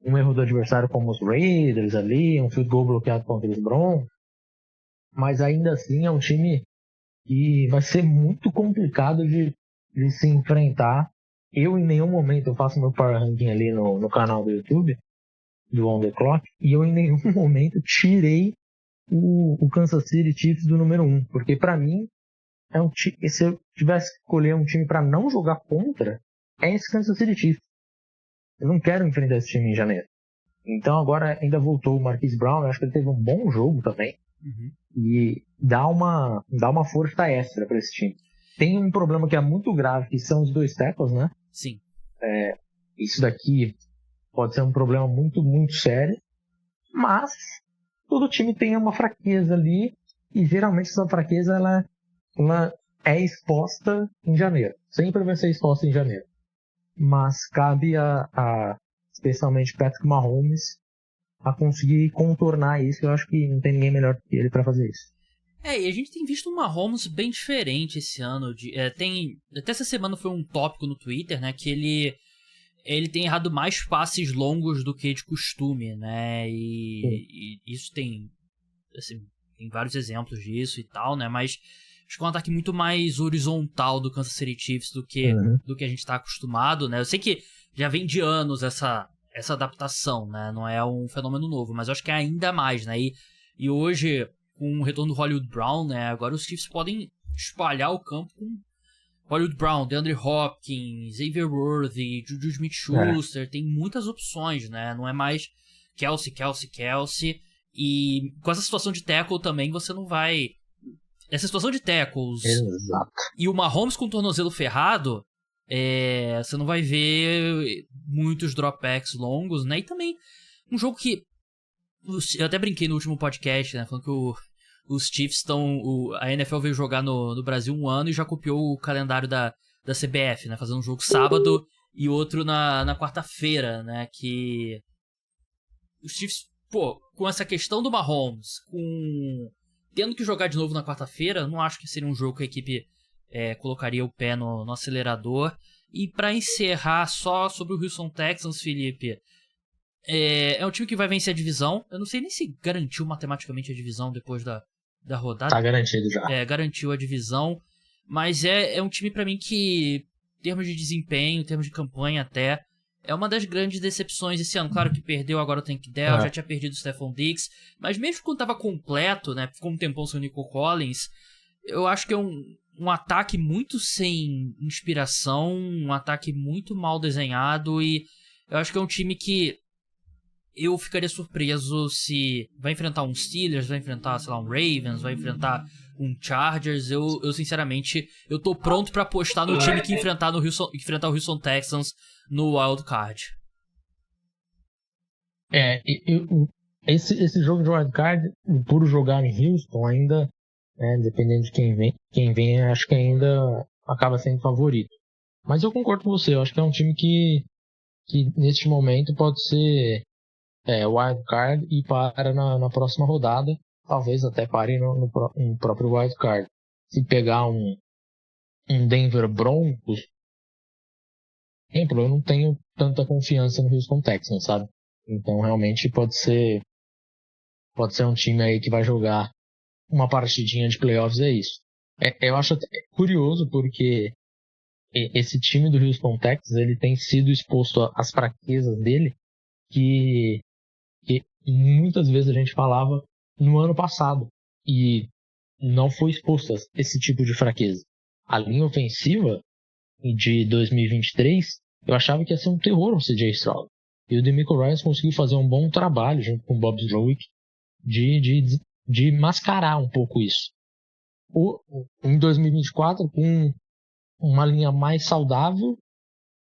um erro do adversário como os Raiders ali, um field goal bloqueado contra os Broncos. Mas ainda assim é um time que vai ser muito complicado de se enfrentar. Eu em nenhum momento, eu faço meu power ranking ali no canal do YouTube, do On The Clock, e eu em nenhum momento tirei o Kansas City Chiefs do número 1, porque pra mim se eu tivesse que escolher um time para não jogar contra, é esse Kansas City Chiefs. Eu não quero enfrentar esse time em janeiro. Então agora ainda voltou o Marquise Brown, eu acho que ele teve um bom jogo também. Uhum. E dá uma força extra para esse time. Tem um problema que é muito grave, que são os 2 tackles, né? Sim. Isso daqui pode ser um problema muito, muito sério. Mas todo time tem uma fraqueza ali, e geralmente essa fraqueza ela é exposta em janeiro. Sempre vai ser exposta em janeiro. Mas cabe especialmente Patrick Mahomes a conseguir contornar isso. Eu acho que não tem ninguém melhor que ele para fazer isso. E a gente tem visto um Mahomes bem diferente esse ano. Até essa semana foi um tópico no Twitter, né? Que ele tem errado mais passes longos do que de costume, né? E isso tem vários exemplos disso e tal, né? Mas acho que é um ataque muito mais horizontal do Kansas City Chiefs do que a gente está acostumado, né? Eu sei que já vem de anos essa adaptação, né? Não é um fenômeno novo, mas eu acho que é ainda mais, né? E hoje, com o retorno do Hollywood Brown, né? Agora os Chiefs podem espalhar o campo com Hollywood Brown, DeAndre Hopkins, Xavier Worthy, Juju Smith-Schuster. Tem muitas opções, né? Não é mais Kelsey. E com essa situação de tackle também, você não vai... Essa situação de tackles... Exato. E o Mahomes com o tornozelo ferrado, você não vai ver muitos dropbacks longos, né? E também um jogo que... Eu até brinquei no último podcast, né? Falando que os Chiefs estão... A NFL veio jogar no Brasil 1 ano e já copiou o calendário da CBF, né? Fazendo um jogo sábado e outro na quarta-feira, né? Que... Os Chiefs, com essa questão do Mahomes, tendo que jogar de novo na quarta-feira, não acho que seria um jogo que a equipe colocaria o pé no acelerador. E para encerrar só sobre o Houston Texans, Felipe, é um time que vai vencer a divisão. Eu não sei nem se garantiu matematicamente a divisão depois da rodada. Tá garantido já. Garantiu a divisão. Mas é um time pra mim que, em termos de desempenho, em termos de campanha até, é uma das grandes decepções esse ano. Claro que perdeu agora o Tank Dell, já tinha perdido o Stephon Diggs. Mas mesmo quando tava completo, né? Ficou um tempão sem o Nico Collins. Eu acho que é um ataque muito sem inspiração. Um ataque muito mal desenhado. E eu acho que é um time que eu ficaria surpreso se vai enfrentar um Steelers, vai enfrentar, sei lá, um Ravens, vai enfrentar um Chargers. Eu sinceramente, eu tô pronto pra apostar no time que enfrentar o Houston Texans no Wild Card. Esse jogo de Wild Card, por jogar em Houston, ainda, dependendo de quem vem, acho que ainda acaba sendo favorito. Mas eu concordo com você, eu acho que é um time que neste momento pode ser Wild Card e para na próxima rodada. Talvez até pare no próprio Wild Card. Se pegar um Denver Broncos, por exemplo, eu não tenho tanta confiança no Houston Texans, sabe? Então realmente pode ser um time aí que vai jogar uma partidinha de playoffs, é isso. Eu acho até curioso porque esse time do Houston Texans, ele tem sido exposto às fraquezas dele, que muitas vezes a gente falava no ano passado e não foi exposto a esse tipo de fraqueza. A linha ofensiva de 2023, eu achava que ia ser um terror o CJ Stroud. E o DeMeco Ryans conseguiu fazer um bom trabalho junto com o Bob Slowick de mascarar um pouco isso. Em 2024, com uma linha mais saudável,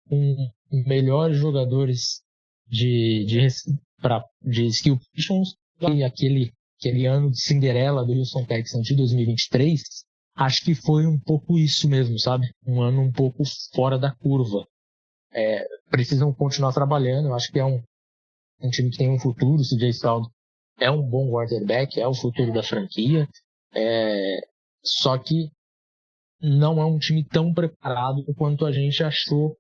com melhores jogadores de skill positions, e aquele ano de Cinderela do Houston Texans de 2023, acho que foi um pouco isso mesmo, sabe? Um ano um pouco fora da curva. Precisam continuar trabalhando, eu acho que é um time que tem um futuro. O CJ Stroud é um bom quarterback, é o futuro da franquia, só que não é um time tão preparado quanto a gente achou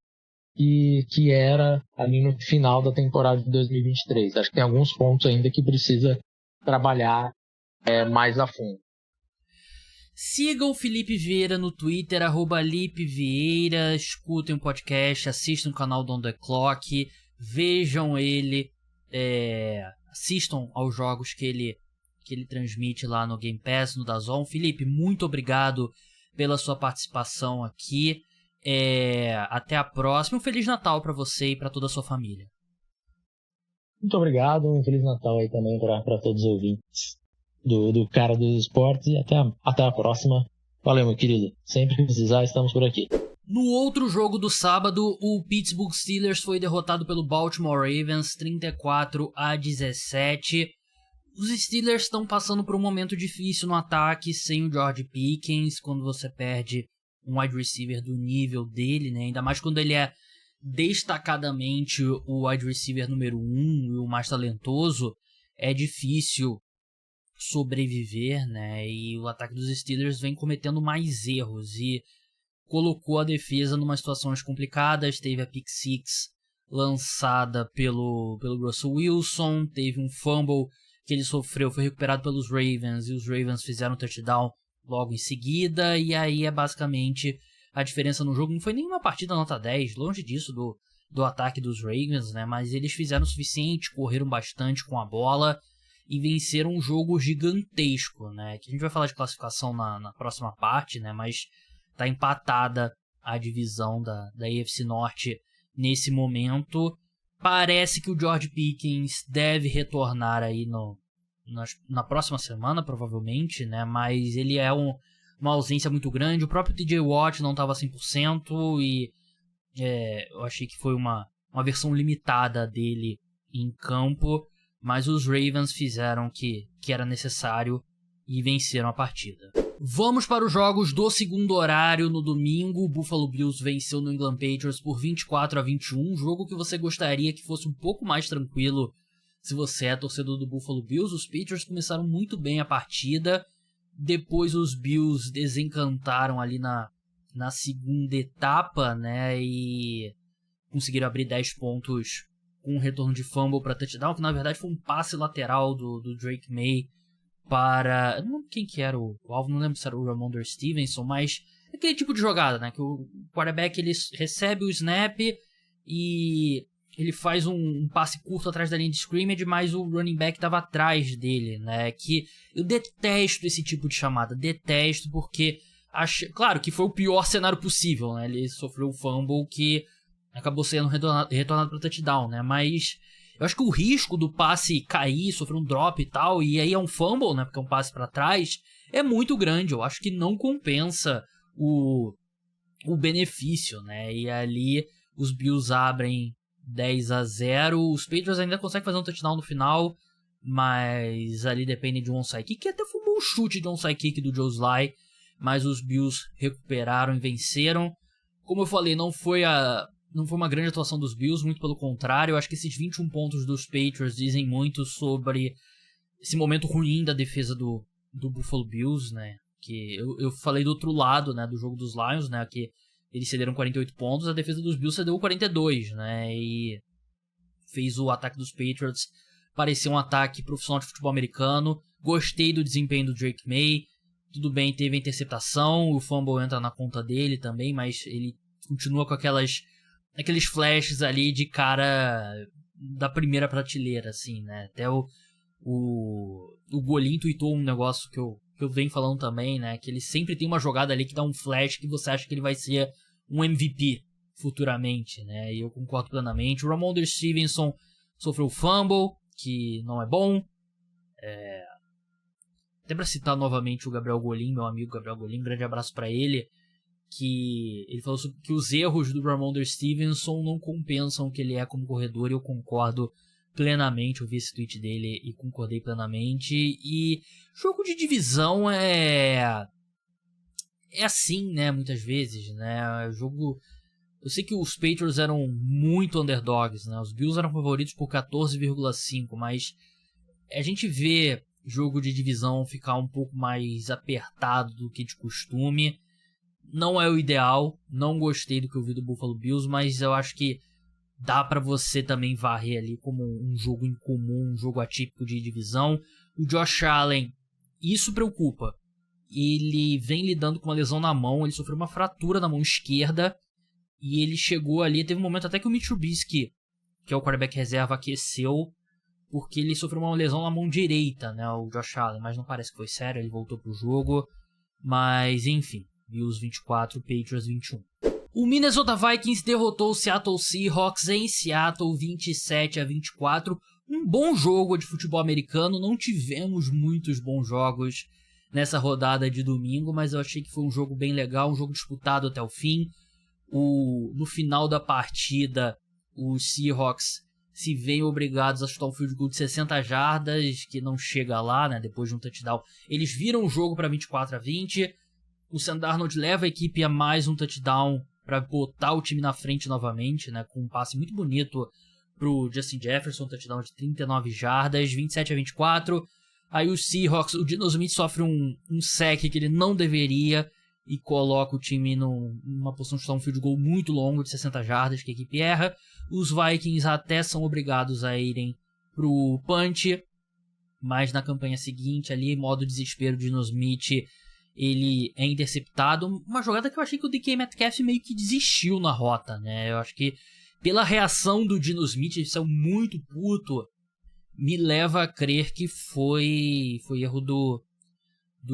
que era ali no final da temporada de 2023. Acho que tem alguns pontos ainda que precisa trabalhar mais a fundo. Sigam o Felipe Vieira no Twitter, @LipeVieira, escutem o podcast, assistam o canal do On The Clock, vejam ele, assistam aos jogos que ele transmite lá no Game Pass, no DAZN. Felipe, muito obrigado pela sua participação aqui. Até a próxima. Um Feliz Natal para você e para toda a sua família. Muito obrigado. Um Feliz Natal aí também para todos os ouvintes do Cara dos Esportes. E até a próxima. Valeu, meu querido. Sempre que precisar, estamos por aqui. No outro jogo do sábado, o Pittsburgh Steelers foi derrotado pelo Baltimore Ravens 34-17. Os Steelers estão passando por um momento difícil no ataque sem o George Pickens. Quando você perde um wide receiver do nível dele, né? Ainda mais quando ele é destacadamente o wide receiver número 1 e o mais talentoso, é difícil sobreviver, né? E o ataque dos Steelers vem cometendo mais erros e colocou a defesa numa situações complicadas. Teve a pick six lançada pelo Russell Wilson, teve um fumble que ele sofreu, foi recuperado pelos Ravens, e os Ravens fizeram um touchdown logo em seguida, e aí é basicamente a diferença no jogo. Não foi nenhuma partida nota 10, longe disso do ataque dos Ravens, né? Mas eles fizeram o suficiente, correram bastante com a bola e venceram um jogo gigantesco, né? Que a gente vai falar de classificação na próxima parte, né? Mas tá empatada a divisão da AFC Norte nesse momento. Parece que o George Pickens deve retornar aí na próxima semana, provavelmente, né? Mas ele é uma ausência muito grande. O próprio TJ Watt não estava 100% e eu achei que foi uma versão limitada dele em campo. Mas os Ravens fizeram o que era necessário e venceram a partida. Vamos para os jogos do segundo horário. No domingo, o Buffalo Bills venceu o New England Patriots por 24-21, um jogo que você gostaria que fosse um pouco mais tranquilo se você é torcedor do Buffalo Bills. Os Patriots começaram muito bem a partida, depois os Bills desencantaram ali na segunda etapa, né, e conseguiram abrir 10 pontos com um retorno de fumble para touchdown, que na verdade foi um passe lateral do Drake May para... Eu não lembro quem que era o alvo, não lembro se era o Ramondre Stevenson, mas aquele tipo de jogada, né? Que o quarterback ele recebe o snap e ele faz um passe curto atrás da linha de scrimmage, mas o running back estava atrás dele, né? Que eu detesto esse tipo de chamada, detesto porque... Claro que foi o pior cenário possível, né? Ele sofreu um fumble que acabou sendo retornado para touchdown, né? Mas eu acho que o risco do passe cair, sofrer um drop e tal, e aí é um fumble, né? Porque é um passe para trás, é muito grande. Eu acho que não compensa o benefício, né? E ali os Bills abrem 10-0. Os Patriots ainda conseguem fazer um touchdown no final, mas ali depende de um onside kick, que até foi um bom chute de onside kick do Joe Sly, mas os Bills recuperaram e venceram. Como eu falei, não foi uma grande atuação dos Bills, muito pelo contrário. Eu acho que esses 21 pontos dos Patriots dizem muito sobre esse momento ruim da defesa do Buffalo Bills, né? Que eu falei do outro lado, né, do jogo dos Lions, né, que eles cederam 48 pontos, a defesa dos Bills cedeu 42, né, e fez o ataque dos Patriots parecer um ataque profissional de futebol americano. Gostei do desempenho do Drake May. Tudo bem, teve a interceptação, o fumble entra na conta dele também, mas ele continua com aqueles flashes ali de cara da primeira prateleira, assim, né? Até o Golim tweetou um negócio que eu venho falando também, né? Que ele sempre tem uma jogada ali que dá um flash que você acha que ele vai ser um MVP futuramente, né? E eu concordo plenamente. O Ramondre Stevenson sofreu fumble, que não é bom. Até pra citar novamente o Gabriel Golim, meu amigo Gabriel Golim, grande abraço pra ele, que ele falou sobre que os erros do Ramondre Stevenson não compensam o que ele é como corredor, e eu concordo plenamente. Eu vi esse tweet dele e concordei plenamente. E jogo de divisão é assim, né, muitas vezes, né, eu sei que os Patriots eram muito underdogs, né, os Bills eram favoritos por 14,5, mas a gente vê jogo de divisão ficar um pouco mais apertado do que de costume. Não é o ideal, não gostei do que eu vi do Buffalo Bills, mas eu acho que dá pra você também varrer ali como um jogo incomum, um jogo atípico de divisão. O Josh Allen, isso preocupa. Ele vem lidando com uma lesão na mão, ele sofreu uma fratura na mão esquerda, e ele chegou ali, teve um momento até que o Mitch Trubisky, que é o quarterback reserva, aqueceu, porque ele sofreu uma lesão na mão direita, né, o Josh Allen, mas não parece que foi sério, ele voltou pro jogo. Mas enfim, Bills 24, Patriots 21. O Minnesota Vikings derrotou o Seattle Seahawks em Seattle 27-24. Um bom jogo de futebol americano, não tivemos muitos bons jogos nessa rodada de domingo, mas eu achei que foi um jogo bem legal, um jogo disputado até o fim. No final da partida, os Seahawks se veem obrigados a chutar um field goal de 60 jardas, que não chega lá, né, depois de um touchdown. Eles viram o jogo para 24-20. O Sam Darnold leva a equipe a mais um touchdown para botar o time na frente novamente, né, com um passe muito bonito pro Justin Jefferson, um touchdown de 39 jardas, 27-24. Aí os Seahawks, o Dino Smith sofre um sack que ele não deveria e coloca o time numa posição de chutar um field goal muito longo de 60 jardas, que a equipe erra. Os Vikings até são obrigados a irem pro punch, mas na campanha seguinte ali, modo desespero de Dino Smith, ele é interceptado. Uma jogada que eu achei que o DK Metcalf meio que desistiu na rota, né? Eu acho que pela reação do Dino Smith, ele saiu muito puto, me leva a crer que foi erro do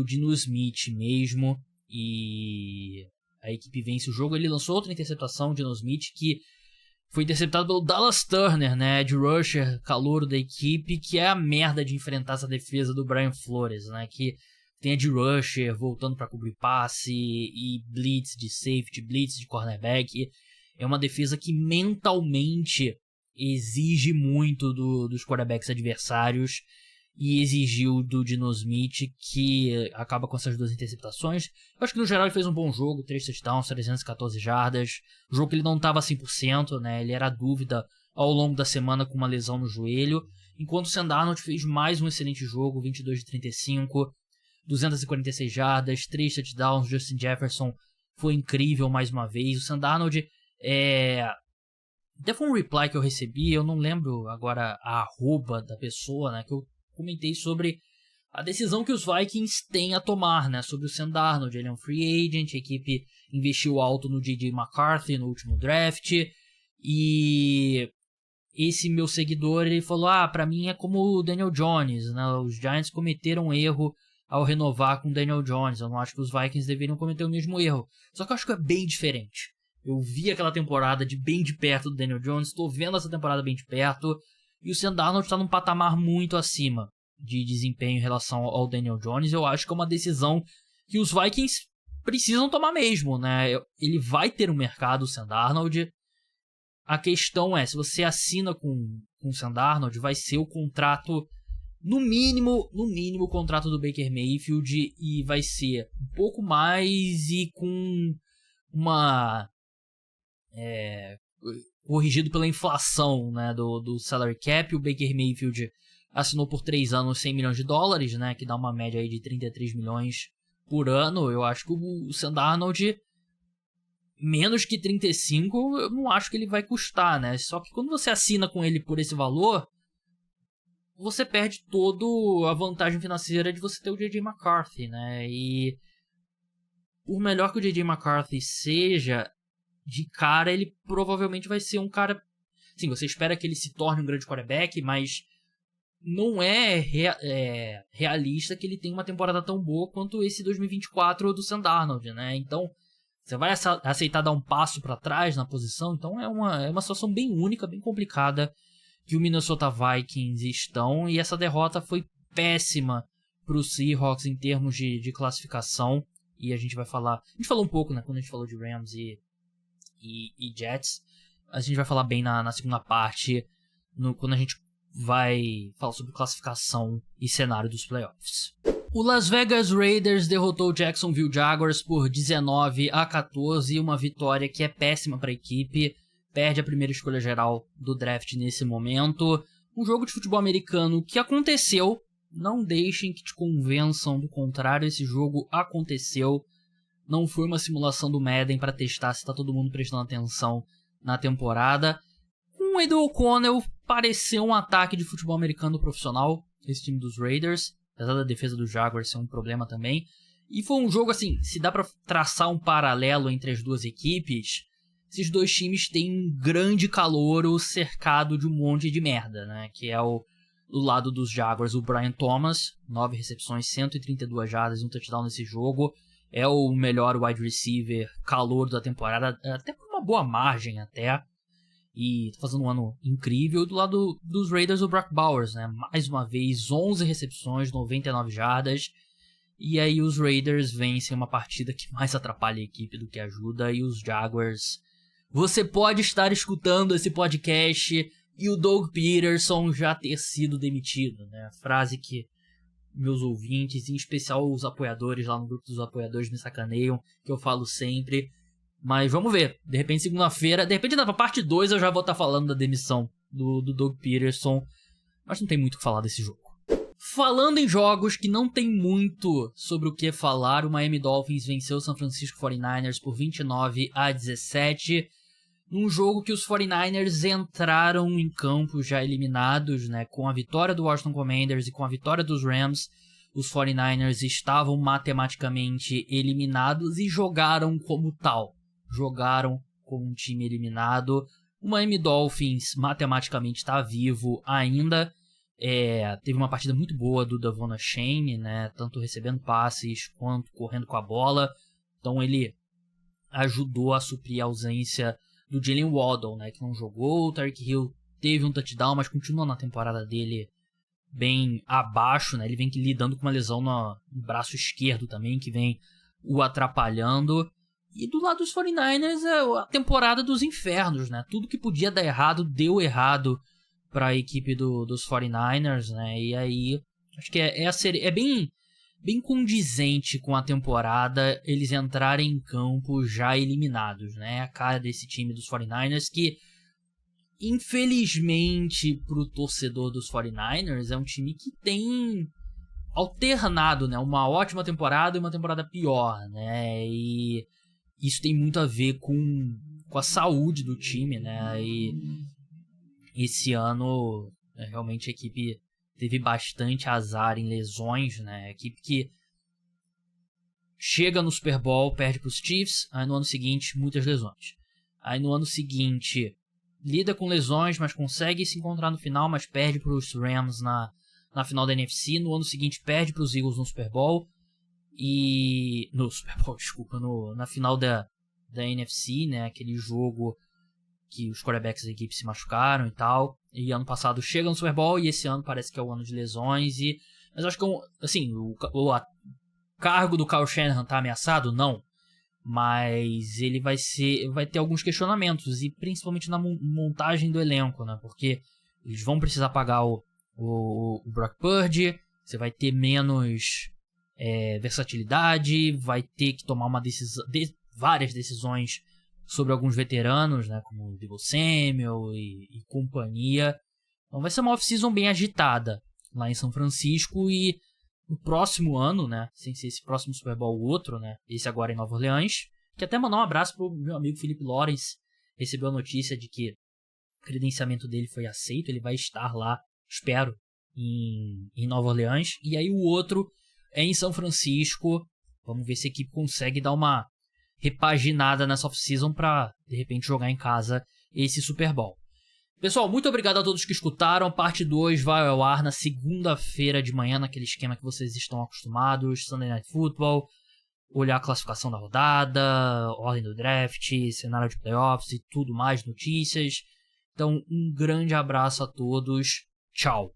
Dino Smith mesmo. E a equipe vence o jogo. Ele lançou outra interceptação, o Dino Smith, que foi interceptado pelo Dallas Turner, né, de rusher, calouro da equipe, que é a merda de enfrentar essa defesa do Brian Flores, né, que tem a de rusher voltando para cobrir passe e blitz de safety, blitz de cornerback. É uma defesa que mentalmente exige muito dos quarterbacks adversários, e exigiu do Dino Smith, que acaba com essas duas interceptações. Eu acho que no geral ele fez um bom jogo, 3 touchdowns, 314 jardas. O jogo que ele não estava 100%, né? Ele era dúvida ao longo da semana com uma lesão no joelho. Enquanto o Sam Darnold fez mais um excelente jogo, 22 de 35, 246 jardas, 3 touchdowns. Justin Jefferson foi incrível mais uma vez. O Sam Darnold Até foi um reply que eu recebi, eu não lembro agora a arroba da pessoa, né? Que eu comentei sobre a decisão que os Vikings têm a tomar, né? Sobre o Sam Darnold. Ele é um free agent, a equipe investiu alto no J.J. McCarthy no último draft. E esse meu seguidor, ele falou, pra mim é como o Daniel Jones, né? Os Giants cometeram um erro ao renovar com o Daniel Jones. Eu não acho que os Vikings deveriam cometer o mesmo erro. Só que eu acho que é bem diferente. Eu vi aquela temporada bem de perto do Daniel Jones, estou vendo essa temporada bem de perto, e o Sam Darnold está num patamar muito acima de desempenho em relação ao Daniel Jones. Eu acho que é uma decisão que os Vikings precisam tomar mesmo, né? Ele vai ter um mercado, o Sam Darnold. A questão é, se você assina com o Sam Darnold, vai ser o contrato, no mínimo o contrato do Baker Mayfield, e vai ser um pouco mais e com uma... corrigido pela inflação, né, do salary cap. O Baker Mayfield assinou por 3 anos $100 milhões, né, que dá uma média aí de 33 milhões por ano. Eu acho que o Sam Darnold, menos que 35, eu não acho que ele vai custar, né? Só que quando você assina com ele por esse valor, você perde toda a vantagem financeira de você ter o J.J. McCarthy, né? E por melhor que o J.J. McCarthy seja, de cara ele provavelmente vai ser um cara... Sim, você espera que ele se torne um grande quarterback, mas não é realista que ele tenha uma temporada tão boa quanto esse 2024 do Sam Darnold, né? Então, você vai aceitar dar um passo para trás na posição? Então é uma situação bem única, bem complicada que o Minnesota Vikings estão, e essa derrota foi péssima para os Seahawks em termos de classificação, e a gente vai falar... A gente falou um pouco, né, quando a gente falou de Rams e Jets. A gente vai falar bem na segunda parte, quando a gente vai falar sobre classificação e cenário dos playoffs. O Las Vegas Raiders derrotou o Jacksonville Jaguars por 19-14, uma vitória que é péssima para a equipe, perde a primeira escolha geral do draft nesse momento. Um jogo de futebol americano que aconteceu, não deixem que te convençam do contrário, esse jogo aconteceu. Não foi uma simulação do Madden para testar se tá todo mundo prestando atenção na temporada. Com o Aidan O'Connell, pareceu um ataque de futebol americano profissional, esse time dos Raiders, apesar da defesa dos Jaguars ser um problema também. E foi um jogo assim, se dá para traçar um paralelo entre as duas equipes, esses dois times têm um grande calouro cercado de um monte de merda, né? Que é do lado dos Jaguars, o Brian Thomas, 9 recepções, 132 jardas e um touchdown nesse jogo. É o melhor wide receiver calouro da temporada, até por uma boa margem até. E tá fazendo um ano incrível. Do lado dos Raiders, o Brock Bowers, né? Mais uma vez, 11 recepções, 99 jardas. E aí os Raiders vencem uma partida que mais atrapalha a equipe do que ajuda. E os Jaguars... Você pode estar escutando esse podcast e o Doug Peterson já ter sido demitido, né? A frase que meus ouvintes, em especial os apoiadores lá no grupo dos apoiadores, me sacaneiam, que eu falo sempre. Mas vamos ver, de repente segunda-feira, de repente na parte 2 eu já vou estar falando da demissão do Doug Peterson, mas não tem muito o que falar desse jogo. Falando em jogos que não tem muito sobre o que falar, o Miami Dolphins venceu o San Francisco 49ers por 29-17, num jogo que os 49ers entraram em campo já eliminados, né? Com a vitória do Washington Commanders e com a vitória dos Rams, os 49ers estavam matematicamente eliminados e jogaram como tal. Jogaram como um time eliminado. O Miami Dolphins matematicamente está vivo ainda. Teve uma partida muito boa do Devon Achane, né? Tanto recebendo passes quanto correndo com a bola. Então ele ajudou a suprir a ausência do Jalen Waddle, né, que não jogou. O Tyreek Hill teve um touchdown, mas continua na temporada dele bem abaixo, né? Ele vem lidando com uma lesão no braço esquerdo também, que vem o atrapalhando. E do lado dos 49ers é a temporada dos infernos, né? Tudo que podia dar errado, deu errado para a equipe dos 49ers, né? E aí, acho que é bem condizente com a temporada eles entrarem em campo já eliminados, né? A cara desse time dos 49ers que, infelizmente pro torcedor dos 49ers, é um time que tem alternado, né? Uma ótima temporada e uma temporada pior, né? E isso tem muito a ver com a saúde do time, né? E esse ano realmente a equipe teve bastante azar em lesões, né? A equipe que chega no Super Bowl, perde para os Chiefs, aí no ano seguinte muitas lesões. Aí no ano seguinte lida com lesões, mas consegue se encontrar no final, mas perde para os Rams na final da NFC. No ano seguinte perde para os Eagles no Super Bowl. E no Super Bowl, desculpa, na final da NFC, né, aquele jogo que os quarterbacks da equipe se machucaram e tal. E ano passado chega no Super Bowl e esse ano parece que é o ano de lesões. Mas eu acho que assim, o cargo do Kyle Shanahan tá ameaçado? Não. Mas ele vai ter alguns questionamentos, e principalmente na montagem do elenco, né? Porque eles vão precisar pagar o Brock Purdy, você vai ter menos versatilidade, vai ter que tomar várias decisões sobre alguns veteranos, né? Como o Deebo Samuel e companhia. Então vai ser uma off-season bem agitada lá em São Francisco, e no próximo ano, né, sem ser esse próximo Super Bowl o outro, né, esse agora em Nova Orleans, que até mandar um abraço pro meu amigo Felipe Lawrence, recebeu a notícia de que o credenciamento dele foi aceito, ele vai estar lá, espero, em Nova Orleans, e aí o outro é em São Francisco. Vamos ver se a equipe consegue dar uma repaginada nessa off-season para de repente jogar em casa esse Super Bowl. Pessoal, muito obrigado a todos que escutaram. Parte 2 vai ao ar na segunda-feira de manhã, naquele esquema que vocês estão acostumados. Sunday Night Football, olhar a classificação da rodada, ordem do draft, cenário de playoffs e tudo mais, notícias. Então, um grande abraço a todos. Tchau.